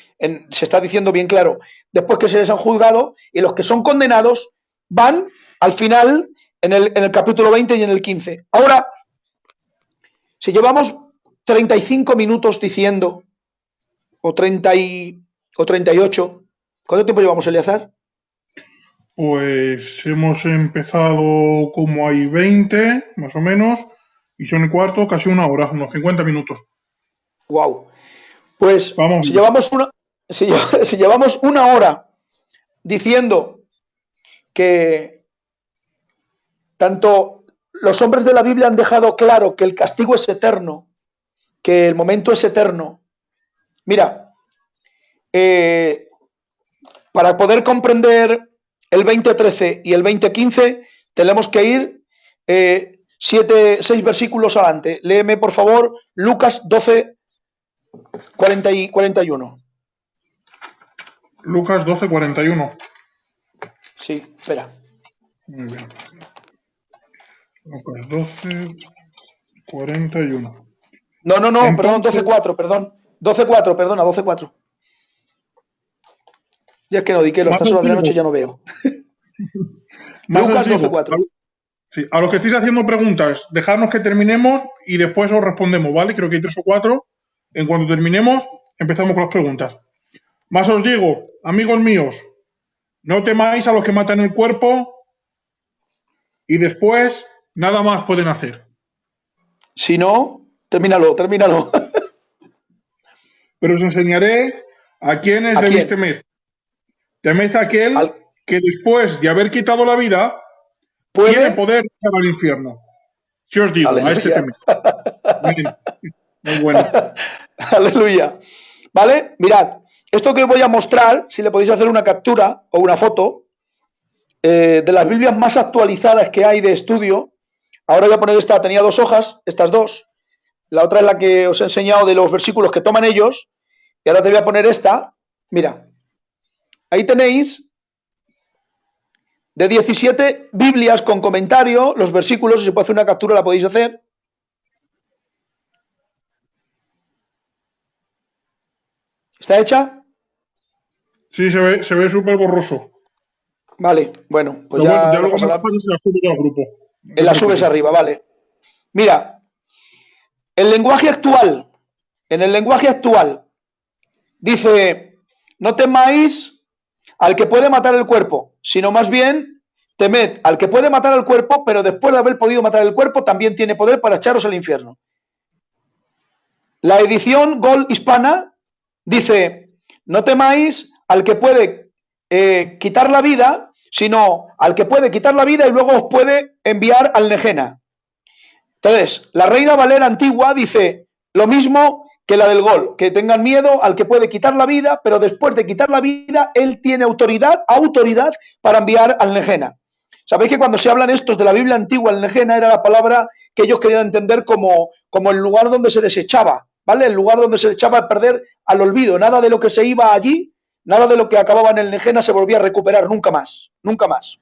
se está diciendo bien claro, después que se les han juzgado, y los que son condenados van al final en el capítulo 20 y en el 15. Ahora, si llevamos 35 minutos diciendo, o 38, ¿cuánto tiempo llevamos, Eleazar? Pues hemos empezado como hay 20, más o menos, y son el cuarto, casi una hora, unos 50 minutos. Wow. Pues vamos. Si llevamos una hora diciendo que tanto los hombres de la Biblia han dejado claro que el castigo es eterno, que el momento es eterno. Mira, para poder comprender el 20:13 y el 20:15 tenemos que ir 6 versículos adelante. Léeme, por favor, Lucas 12:40 y 41. Lucas 12:41. Sí, espera. Muy bien. Lucas 12:41. No, entonces, perdón, 12:4, perdón. 12:4, perdona, 12:4. Ya es que no di que a estas horas de la noche ya no veo. Lucas 12:4. Sí, a los que estéis haciendo preguntas, dejadnos que terminemos y después os respondemos, ¿vale? Creo que hay 3 o 4. En cuanto terminemos, empezamos con las preguntas. Más os digo, amigos míos, no temáis a los que matan el cuerpo y después nada más pueden hacer. Sino Termínalo, termínalo. Pero os enseñaré a quién es ¿A debéis quién? temer. Temed a aquel Al- que después de haber quitado la vida, tiene ¿Puede? poder echar al infierno. Si os digo, a este Aleluya. temed. Amén. Muy bueno. Aleluya. ¿Vale? Mirad, esto que os voy a mostrar, si le podéis hacer una captura o una foto, de las Biblias más actualizadas que hay de estudio. Ahora voy a poner esta, tenía 2 hojas, estas 2. La otra es la que os he enseñado de los versículos que toman ellos. Y ahora te voy a poner esta. Mira, ahí tenéis de 17 Biblias con comentario, los versículos, si se puede hacer una captura la podéis hacer. ¿Está hecha? Sí, se ve súper borroso. Vale, bueno, pues Pero bueno, ya ya no luego pasa me lo nada. pasas y la subo al grupo. No te La subes preocupes. arriba, vale. Mira, el lenguaje actual, en el lenguaje actual, dice, no temáis al que puede matar el cuerpo, sino más bien temed al que puede matar el cuerpo, pero después de haber podido matar el cuerpo, también tiene poder para echaros al infierno. La edición Gol hispana dice, no temáis al que puede quitar la vida, sino al que puede quitar la vida y luego os puede enviar al Nejena. Entonces, la Reina Valera antigua dice lo mismo que la del Gol, que tengan miedo al que puede quitar la vida, pero después de quitar la vida, él tiene autoridad para enviar al Nejena. Sabéis que cuando se hablan estos de la Biblia antigua, el Nejena era la palabra que ellos querían entender como el lugar donde se desechaba, ¿vale? El lugar donde se echaba a perder al olvido. Nada de lo que se iba allí, nada de lo que acababa en el Nejena se volvía a recuperar, nunca más, nunca más.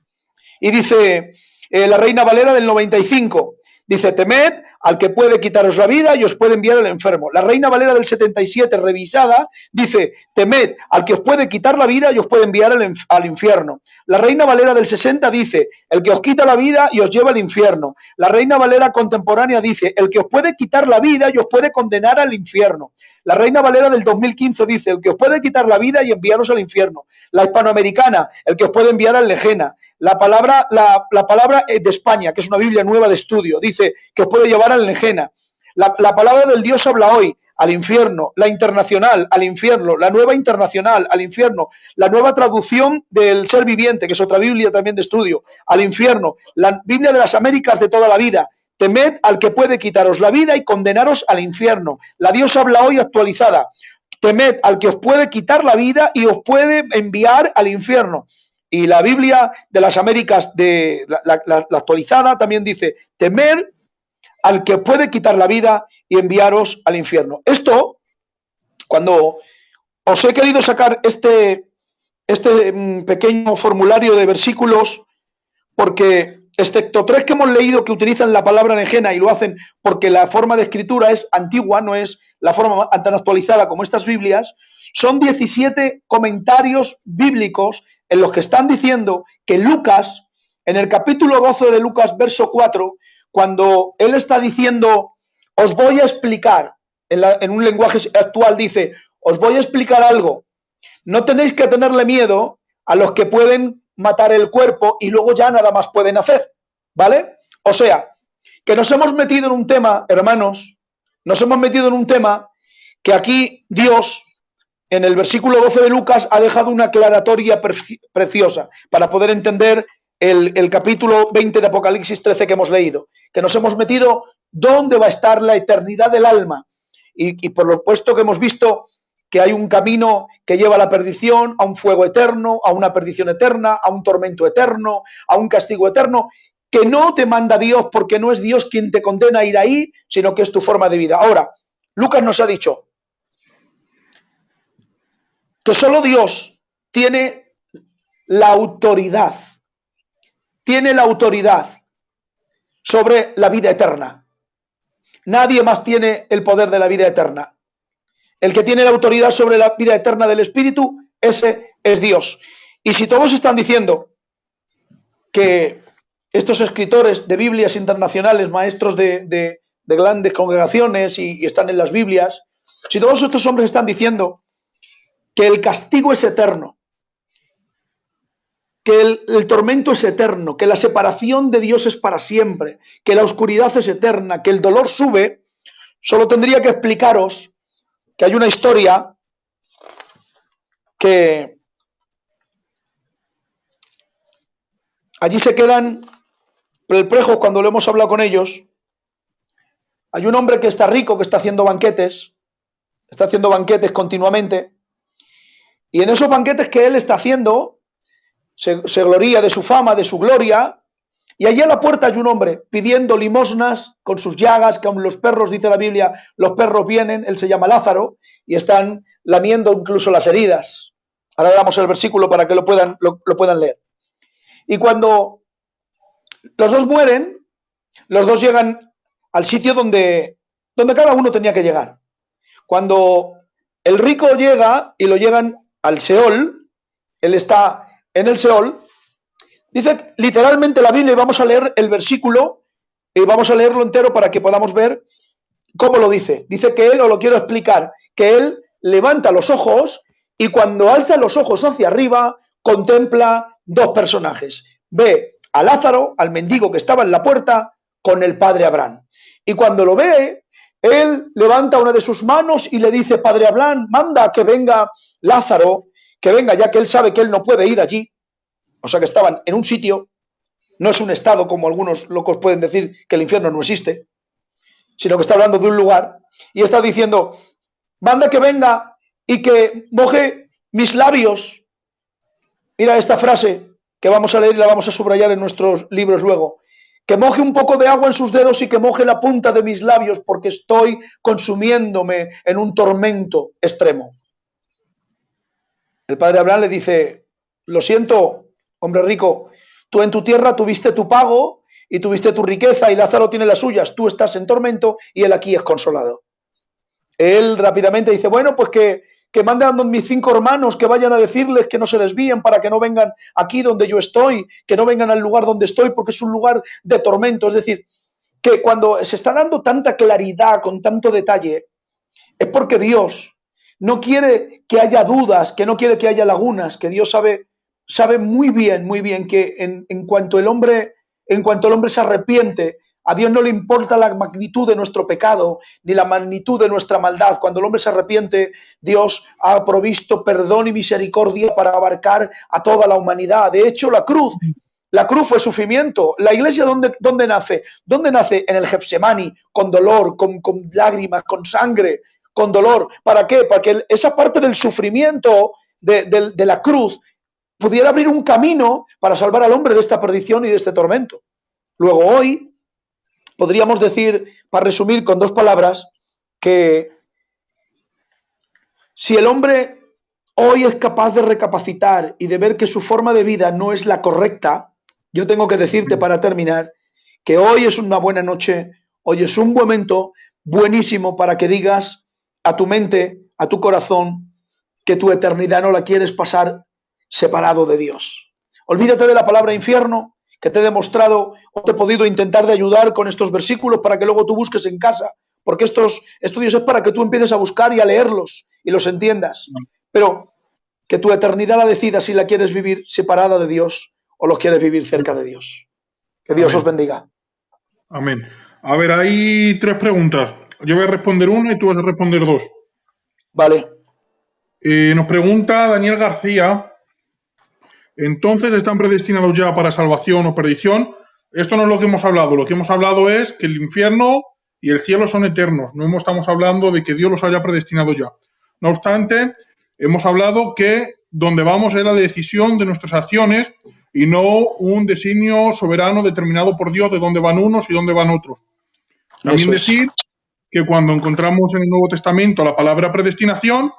Y dice la Reina Valera del 95, dice, temed al que puede quitaros la vida y os puede enviar al enfermo. La Reina Valera del 77, revisada, dice, temed al que os puede quitar la vida y os puede enviar al infierno. La Reina Valera del 60 dice, el que os quita la vida y os lleva al infierno. La Reina Valera contemporánea dice, el que os puede quitar la vida y os puede condenar al infierno. La Reina Valera del 2015 dice, el que os puede quitar la vida y enviaros al infierno. La hispanoamericana, el que os puede enviar al Nejena. La palabra de España, que es una Biblia nueva de estudio, dice que os puede llevar al Nejena. La palabra del Dios habla hoy, al infierno. La internacional, al infierno. La nueva internacional, al infierno. La nueva traducción del Ser Viviente, que es otra Biblia también de estudio, al infierno. La Biblia de las Américas de toda la vida. Temed al que puede quitaros la vida y condenaros al infierno. La Dios habla hoy actualizada. Temed al que os puede quitar la vida y os puede enviar al infierno. Y la Biblia de las Américas, de la actualizada, también dice, temer al que puede quitar la vida y enviaros al infierno. Esto, cuando os he querido sacar este pequeño formulario de versículos, porque excepto 3 que hemos leído que utilizan la palabra Nejena y lo hacen porque la forma de escritura es antigua, no es la forma tan actualizada como estas Biblias, son 17 comentarios bíblicos en los que están diciendo que Lucas, en el capítulo 12 de Lucas, verso 4, cuando él está diciendo, os voy a explicar, en un lenguaje actual dice, os voy a explicar algo, no tenéis que tenerle miedo a los que pueden matar el cuerpo y luego ya nada más pueden hacer, ¿vale? O sea, que nos hemos metido en un tema, hermanos, nos hemos metido en un tema que aquí Dios, en el versículo 12 de Lucas, ha dejado una aclaratoria preciosa para poder entender el capítulo 20 de Apocalipsis 13 que hemos leído, que nos hemos metido dónde va a estar la eternidad del alma. Y por lo puesto que hemos visto que hay un camino que lleva a la perdición, a un fuego eterno, a una perdición eterna, a un tormento eterno, a un castigo eterno, que no te manda Dios porque no es Dios quien te condena a ir ahí, sino que es tu forma de vida. Ahora, Lucas nos ha dicho que solo Dios tiene la autoridad sobre la vida eterna. Nadie más tiene el poder de la vida eterna. El que tiene la autoridad sobre la vida eterna del Espíritu, ese es Dios. Y si todos están diciendo que estos escritores de Biblias internacionales, maestros de grandes congregaciones y están en las Biblias, si todos estos hombres están diciendo que el castigo es eterno, que el tormento es eterno, que la separación de Dios es para siempre, que la oscuridad es eterna, que el dolor sube, Solo tendría que explicaros que hay una historia que allí se quedan perplejos cuando lo hemos hablado con ellos. Hay un hombre que está rico, que está haciendo banquetes continuamente, y en esos banquetes que él está haciendo, se gloría de su fama, de su gloria, y allí a la puerta hay un hombre pidiendo limosnas con sus llagas, que aun los perros, dice la Biblia, los perros vienen, él se llama Lázaro, y están lamiendo incluso las heridas. Ahora le damos el versículo para que lo puedan leer. Y cuando los dos mueren, los dos llegan al sitio donde cada uno tenía que llegar. Cuando el rico llega y lo llegan al Seol, él está en el Seol, dice literalmente la Biblia, y vamos a leer el versículo, y vamos a leerlo entero para que podamos ver cómo lo dice. Dice que él, os lo quiero explicar, que él levanta los ojos y cuando alza los ojos hacia arriba, contempla dos personajes. Ve a Lázaro, al mendigo que estaba en la puerta, con el padre Abraham. Y cuando lo ve, él levanta una de sus manos y le dice: Padre Abraham, manda que venga Lázaro, que venga, ya que él sabe que él no puede ir allí. O sea que estaban en un sitio, no es un estado como algunos locos pueden decir que el infierno no existe, sino que está hablando de un lugar y está diciendo: manda que venga y que moje mis labios. Mira esta frase que vamos a leer y la vamos a subrayar en nuestros libros luego. Que moje un poco de agua en sus dedos y que moje la punta de mis labios, porque estoy consumiéndome en un tormento extremo. El padre Abraham le dice: lo siento, hombre rico, tú en tu tierra tuviste tu pago y tuviste tu riqueza y Lázaro tiene las suyas, tú estás en tormento y él aquí es consolado. Él rápidamente dice: bueno, pues que manden a mis 5 hermanos, que vayan a decirles que no se desvíen para que no vengan aquí donde yo estoy, que no vengan al lugar donde estoy porque es un lugar de tormento. Es decir, que cuando se está dando tanta claridad, con tanto detalle, es porque Dios no quiere que haya dudas, que no quiere que haya lagunas, que Dios sabe muy bien que en cuanto el hombre se arrepiente, a Dios no le importa la magnitud de nuestro pecado ni la magnitud de nuestra maldad. Cuando el hombre se arrepiente, Dios ha provisto perdón y misericordia para abarcar a toda la humanidad. De hecho, la cruz fue sufrimiento. La iglesia, ¿dónde nace? ¿Dónde nace? En el Getsemaní, con dolor, con lágrimas, con sangre, con dolor. ¿Para qué? Para que esa parte del sufrimiento de la cruz pudiera abrir un camino para salvar al hombre de esta perdición y de este tormento. Luego hoy podríamos decir, para resumir con 2 palabras, que si el hombre hoy es capaz de recapacitar y de ver que su forma de vida no es la correcta, yo tengo que decirte para terminar que hoy es una buena noche, hoy es un momento buenísimo para que digas a tu mente, a tu corazón, que tu eternidad no la quieres pasar separado de Dios. Olvídate de la palabra infierno, que te he demostrado o te he podido intentar de ayudar con estos versículos para que luego tú busques en casa, porque estos estudios es para que tú empieces a buscar y a leerlos y los entiendas, pero que tu eternidad la decidas si la quieres vivir separada de Dios o lo quieres vivir cerca de Dios. Que Dios os bendiga. Amén. A ver, hay 3 preguntas. Yo voy a responder una y tú vas a responder 2. Vale. Nos pregunta Daniel García: entonces, ¿están predestinados ya para salvación o perdición? Esto no es lo que hemos hablado. Lo que hemos hablado es que el infierno y el cielo son eternos. No estamos hablando de que Dios los haya predestinado ya. No obstante, hemos hablado que donde vamos es la decisión de nuestras acciones y no un designio soberano determinado por Dios de dónde van unos y dónde van otros. También decir que cuando encontramos en el Nuevo Testamento la palabra predestinación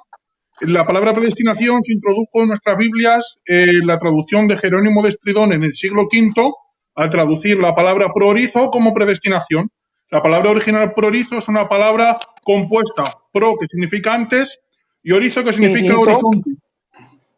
se introdujo en nuestras Biblias la traducción de Jerónimo de Estridón en el siglo V, al traducir la palabra proorizo como predestinación. La palabra original proorizo es una palabra compuesta, pro, que significa antes, y orizo, que significa horizonte.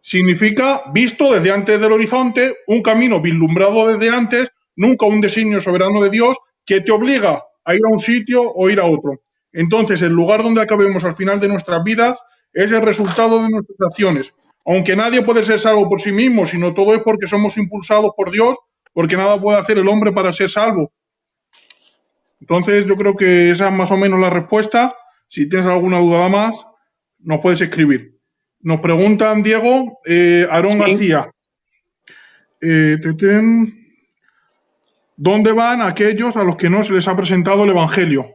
Significa visto desde antes del horizonte, un camino vislumbrado desde antes, nunca un designio soberano de Dios que te obliga a ir a un sitio o ir a otro. Entonces, el lugar donde acabemos al final de nuestras vidas es el resultado de nuestras acciones. Aunque nadie puede ser salvo por sí mismo, sino todo es porque somos impulsados por Dios, porque nada puede hacer el hombre para ser salvo. Entonces, yo creo que esa es más o menos la respuesta. Si tienes alguna duda más, nos puedes escribir. Nos preguntan, Diego, Aarón Sí. García, ¿dónde van aquellos a los que no se les ha presentado el Evangelio?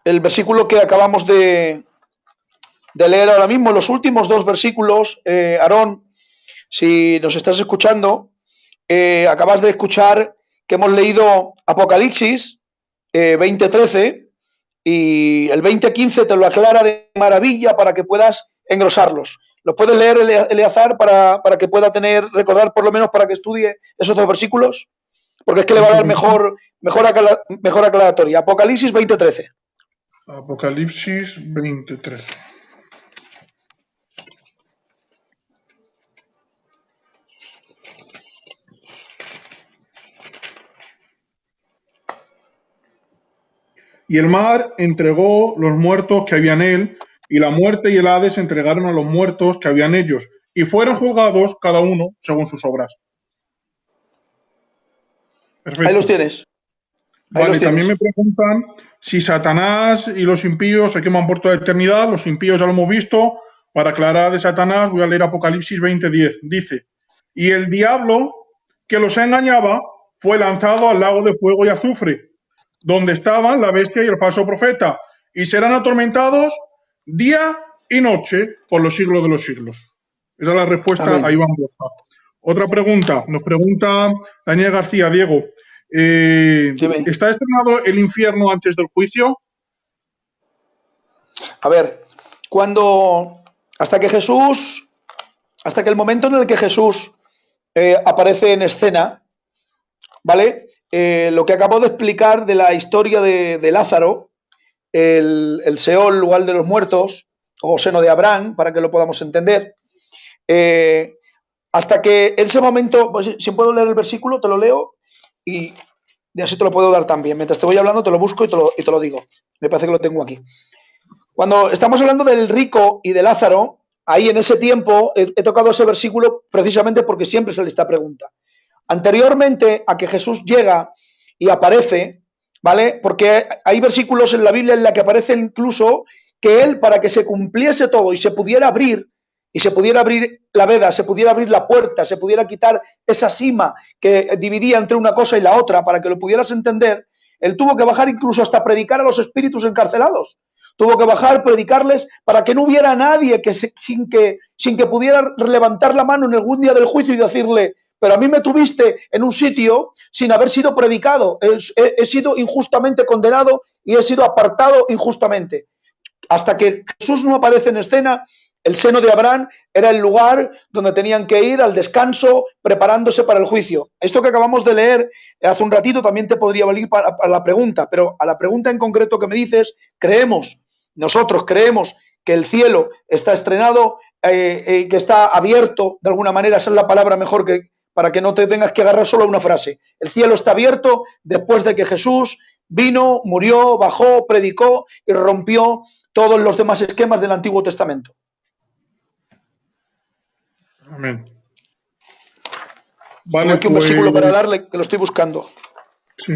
El versículo que acabamos de leer ahora mismo, los últimos dos versículos, Aarón, si nos estás escuchando, acabas de escuchar que hemos leído Apocalipsis 20:13 y el 20:15 te lo aclara de maravilla para que puedas engrosarlos. ¿Lo puedes leer, Eleazar, para que pueda recordar por lo menos para que estudie esos dos versículos? Porque es que le va a dar mejor aclaratoria. Apocalipsis 20:13. Apocalipsis 20:13. Y el mar entregó los muertos que había en él, y la muerte y el Hades entregaron a los muertos que había en ellos, y fueron juzgados cada uno según sus obras. Perfecto. Ahí los tienes. Vale, también me preguntan si Satanás y los impíos se queman por toda eternidad. Los impíos ya lo hemos visto. Para aclarar de Satanás voy a leer Apocalipsis 20:10. Dice, y el diablo que los engañaba fue lanzado al lago de fuego y azufre, donde estaban la bestia y el falso profeta, y serán atormentados día y noche por los siglos de los siglos. Esa es la respuesta a Iván Borja. Otra pregunta, nos pregunta Daniel García, Diego, ¿está estrenado el infierno antes del juicio? A ver, hasta que el momento en el que Jesús aparece en escena, ¿vale? Lo que acabo de explicar de la historia de Lázaro, el Seol, lugar de los muertos, o seno de Abraham, para que lo podamos entender, hasta que en ese momento, pues, si puedo leer el versículo, te lo leo y así te lo puedo dar también. Mientras te voy hablando, te lo busco y te lo digo. Me parece que lo tengo aquí. Cuando estamos hablando del rico y de Lázaro, ahí en ese tiempo he tocado ese versículo precisamente porque siempre se le esta pregunta. Anteriormente a que Jesús llega y aparece, ¿vale? Porque hay versículos en la Biblia en la que aparece incluso que él, para que se cumpliese todo y se pudiera abrir la veda, se pudiera abrir la puerta, se pudiera quitar esa sima que dividía entre una cosa y la otra, para que lo pudieras entender, él tuvo que bajar incluso hasta predicar a los espíritus encarcelados. Tuvo que bajar, predicarles, para que no hubiera nadie sin que pudiera levantar la mano en algún día del juicio y decirle, pero a mí me tuviste en un sitio sin haber sido predicado, he sido injustamente condenado y he sido apartado injustamente. Hasta que Jesús no aparece en escena, el seno de Abraham era el lugar donde tenían que ir al descanso, preparándose para el juicio. Esto que acabamos de leer hace un ratito también te podría valer para la pregunta, pero a la pregunta en concreto que me dices, nosotros creemos que el cielo está estrenado, que está abierto, de alguna manera, esa es la palabra mejor para que no te tengas que agarrar solo a una frase. El cielo está abierto después de que Jesús vino, murió, bajó, predicó y rompió todos los demás esquemas del Antiguo Testamento. Amén. Vale, tengo aquí un versículo para darle, que lo estoy buscando. Sí.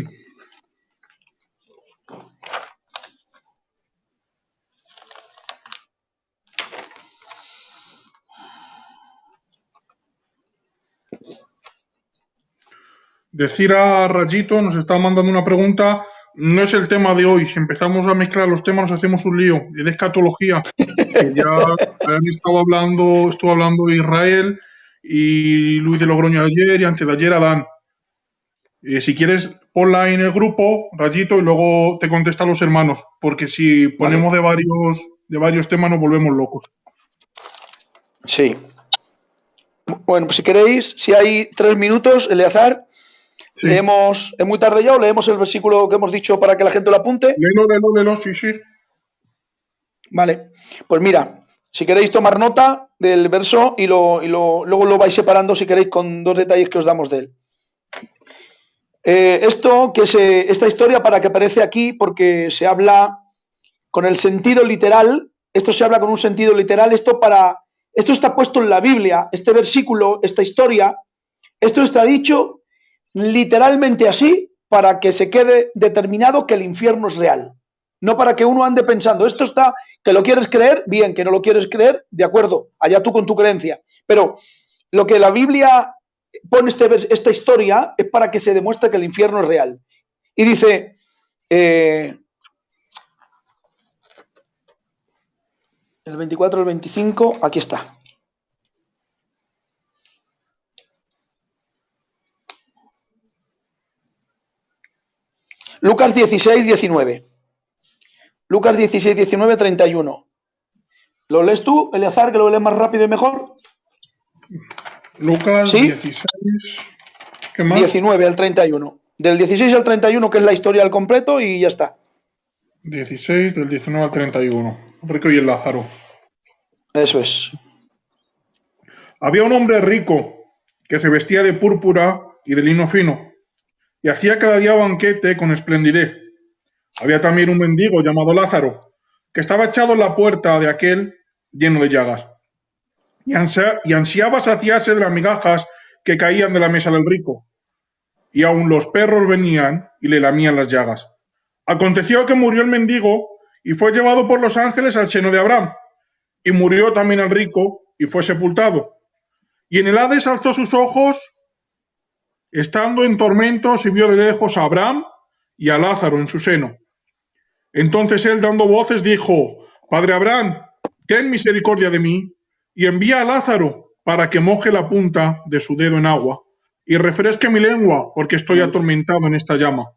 Decir a Rayito, nos está mandando una pregunta, no es el tema de hoy, si empezamos a mezclar los temas nos hacemos un lío, es de escatología, que ya estuvo hablando de Israel y Luis de Logroño ayer y antes de ayer Adán. Si quieres, ponla en el grupo, Rayito, y luego te contestan los hermanos, porque si ponemos de varios temas nos volvemos locos. Sí. Bueno, pues si queréis, si hay 3 minutos, Eleazar, sí. Leemos, ¿es muy tarde ya o leemos el versículo que hemos dicho para que la gente lo apunte? Léelo, sí. Vale, pues mira, si queréis tomar nota del verso y luego lo vais separando, si queréis, con 2 detalles que os damos de él. Esta historia, para que aparece aquí, porque se habla con el sentido literal, esto se habla con un sentido literal, esto está puesto en la Biblia, este versículo, esta historia, esto está dicho literalmente así para que se quede determinado que el infierno es real. No para que uno ande pensando, esto está, que lo quieres creer, bien, que no lo quieres creer, de acuerdo, allá tú con tu creencia. Pero lo que la Biblia pone esta historia es para que se demuestre que el infierno es real. Y dice, el 24 al 25, aquí está. Lucas 16, 19. Lucas 16, 19, 31. ¿Lo lees tú, Eleazar, que lo lees más rápido y mejor? Lucas ¿Sí? 16. ¿Qué más? 19 al 31. Del 16 al 31, que es la historia al completo, y ya está. 16, del 19 al 31. Rico y el Lázaro. Eso es. Había un hombre rico que se vestía de púrpura y de lino fino, y hacía cada día banquete con esplendidez. Había también un mendigo llamado Lázaro, que estaba echado en la puerta de aquel lleno de llagas, y ansiaba saciarse de las migajas que caían de la mesa del rico, y aun los perros venían y le lamían las llagas. Aconteció que murió el mendigo y fue llevado por los ángeles al seno de Abraham, y murió también el rico y fue sepultado. Y en el Hades alzó sus ojos, estando en tormentos, y vio de lejos a Abraham y a Lázaro en su seno. Entonces él, dando voces, dijo: Padre Abraham, ten misericordia de mí, y envía a Lázaro para que moje la punta de su dedo en agua, y refresque mi lengua, porque estoy atormentado en esta llama.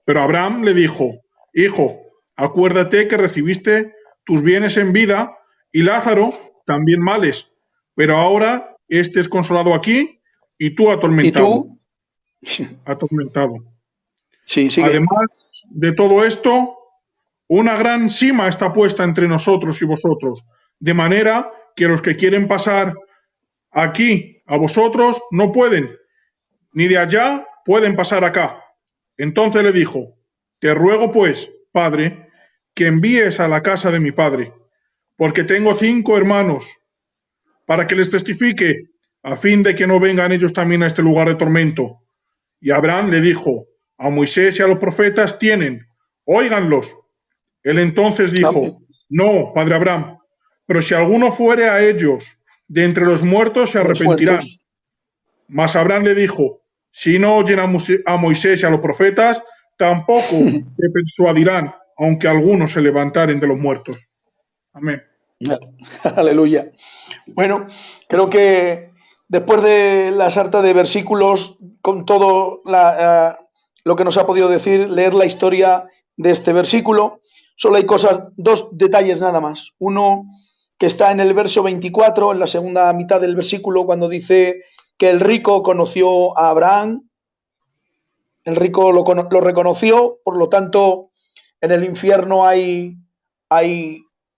Pero Abraham le dijo: Hijo, acuérdate que recibiste tus bienes en vida, y Lázaro también males, pero ahora este es consolado aquí, y tú atormentado. ¿Y tú? Atormentado. Sí, sigue. Además de todo esto, una gran sima está puesta entre nosotros y vosotros, de manera que los que quieren pasar aquí a vosotros no pueden, ni de allá pueden pasar acá. Entonces le dijo: Te ruego pues, Padre, que envíes a la casa de mi padre, porque tengo 5 hermanos, para que les testifique, a fin de que no vengan ellos también a este lugar de tormento. Y Abraham le dijo: A Moisés y a los profetas tienen, óiganlos. Él entonces dijo: No, padre Abraham, pero si alguno fuere a ellos de entre los muertos, se arrepentirán. Mas Abraham le dijo: Si no oyen a Moisés y a los profetas, tampoco se persuadirán, aunque algunos se levantaren de los muertos. Amén. Aleluya. Bueno, creo que después de la sarta de versículos, con todo lo que nos ha podido decir, leer la historia de este versículo, solo hay dos detalles nada más. Uno que está en el verso 24, en la segunda mitad del versículo, cuando dice que el rico conoció a Abraham. El rico lo reconoció, por lo tanto, en el infierno hay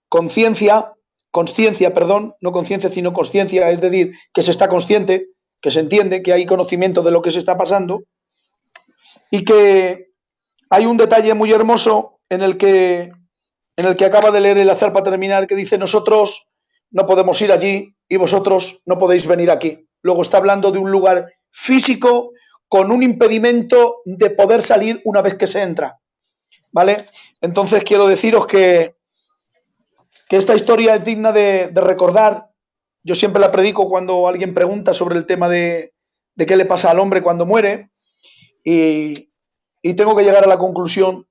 consciencia, no conciencia, sino consciencia, es decir, que se está consciente, que se entiende, que hay conocimiento de lo que se está pasando, y que hay un detalle muy hermoso en el que acaba de leer Eleazar para terminar, que dice: nosotros no podemos ir allí y vosotros no podéis venir aquí. Luego está hablando de un lugar físico con un impedimento de poder salir una vez que se entra, ¿vale? Entonces quiero deciros que esta historia es digna de recordar. Yo siempre la predico cuando alguien pregunta sobre el tema de qué le pasa al hombre cuando muere, y tengo que llegar a la conclusión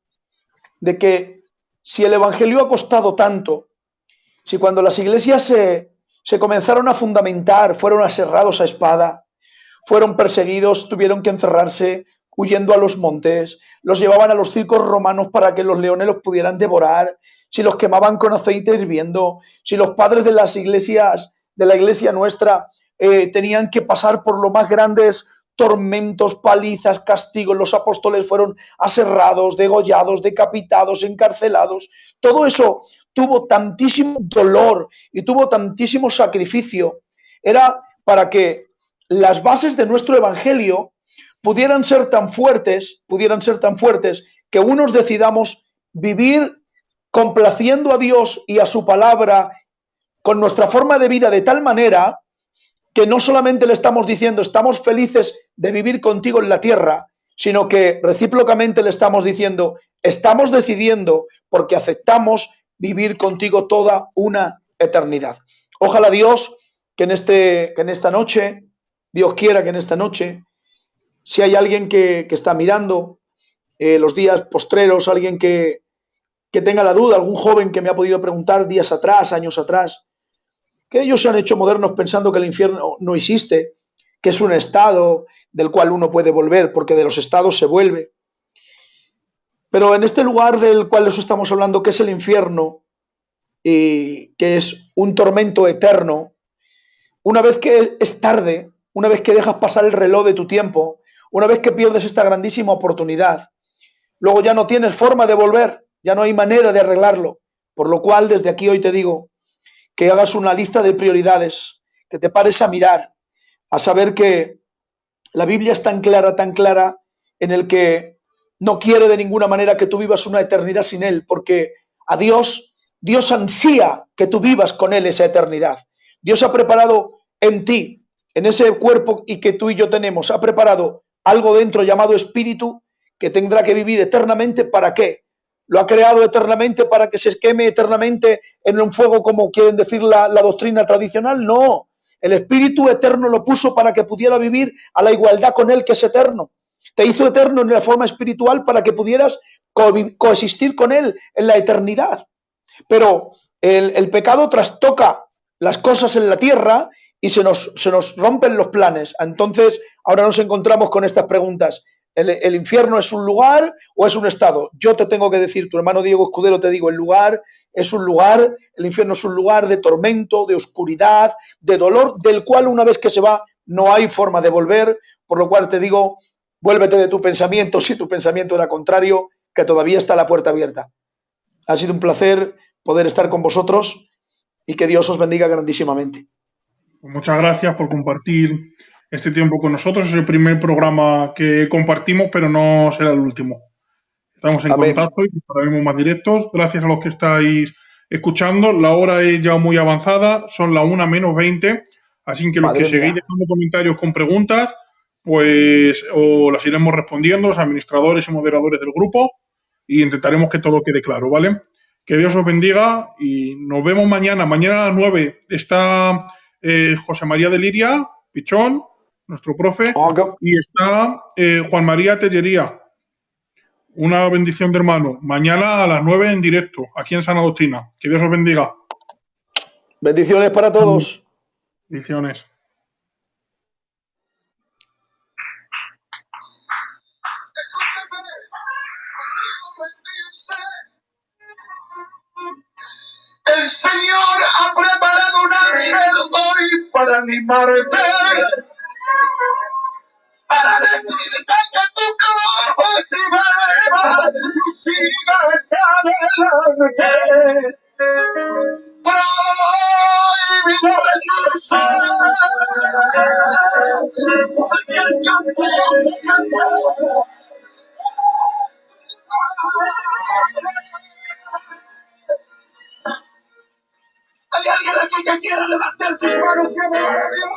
de que si el evangelio ha costado tanto, si cuando las iglesias se comenzaron a fundamentar, fueron aserrados a espada, fueron perseguidos, tuvieron que encerrarse, huyendo a los montes, los llevaban a los circos romanos para que los leones los pudieran devorar, si los quemaban con aceite hirviendo, si los padres de las iglesias, de la iglesia nuestra, tenían que pasar por los más grandes tormentos, palizas, castigos, los apóstoles fueron aserrados, degollados, decapitados, encarcelados. Todo eso tuvo tantísimo dolor y tuvo tantísimo sacrificio. Era para que las bases de nuestro evangelio pudieran ser tan fuertes que unos decidamos vivir complaciendo a Dios y a su palabra con nuestra forma de vida de tal manera que no solamente le estamos diciendo estamos felices de vivir contigo en la tierra, sino que recíprocamente le estamos diciendo estamos decidiendo porque aceptamos vivir contigo toda una eternidad. Ojalá Dios que en esta noche, Dios quiera que en esta noche, si hay alguien que está mirando los días postreros, alguien que tenga la duda, algún joven que me ha podido preguntar días atrás, años atrás, que ellos se han hecho modernos pensando que el infierno no existe, que es un estado del cual uno puede volver, porque de los estados se vuelve. Pero en este lugar del cual les estamos hablando, que es el infierno, y que es un tormento eterno, una vez que es tarde, una vez que dejas pasar el reloj de tu tiempo, una vez que pierdes esta grandísima oportunidad, luego ya no tienes forma de volver, ya no hay manera de arreglarlo. Por lo cual, desde aquí hoy te digo que hagas una lista de prioridades, que te pares a mirar, a saber que la Biblia es tan clara, en el que no quiere de ninguna manera que tú vivas una eternidad sin Él, porque a Dios ansía que tú vivas con Él esa eternidad. Dios ha preparado en ti, en ese cuerpo y que tú y yo tenemos, ha preparado algo dentro llamado espíritu que tendrá que vivir eternamente. ¿Para qué? ¿Lo ha creado eternamente para que se queme eternamente en un fuego como quieren decir la doctrina tradicional? No. El Espíritu eterno lo puso para que pudiera vivir a la igualdad con Él, que es eterno. Te hizo eterno en la forma espiritual para que pudieras coexistir con Él en la eternidad. Pero el pecado trastoca las cosas en la tierra y se nos rompen los planes. Entonces, ahora nos encontramos con estas preguntas. ¿El infierno es un lugar o es un estado? Yo te tengo que decir, tu hermano Diego Escudero, te digo, el lugar es un lugar, el infierno es un lugar de tormento, de oscuridad, de dolor, del cual una vez que se va no hay forma de volver, por lo cual te digo, vuélvete de tu pensamiento, si tu pensamiento era contrario, que todavía está la puerta abierta. Ha sido un placer poder estar con vosotros y que Dios os bendiga grandísimamente. Pues muchas gracias por compartir este tiempo con nosotros. Es el primer programa que compartimos, pero no será el último. Estamos en Amén. contacto y estaremos más directos. Gracias a los que estáis escuchando. La hora es ya muy avanzada, son las 1:20, así que los Madre que seguís mía. dejando comentarios con preguntas, pues o las iremos respondiendo los administradores y moderadores del grupo y intentaremos que todo quede claro, ¿vale? Que Dios os bendiga y nos vemos mañana. Mañana a las 9 está José María de Liria, Pichón, nuestro profe, y está Juan María Tellería. Una bendición de hermano. Mañana a las 9 en directo, aquí en Sana Doctrina. Que Dios os bendiga. Bendiciones para todos. Bendiciones. El Señor ha preparado un ángel hoy para animarte, para decirte que tú cojas y bebas y sigas adelante. Prohibido rendirse, porque el campeón ganó. ¿Hay alguien aquí que quiera levantar sus manos y adorar a Dios?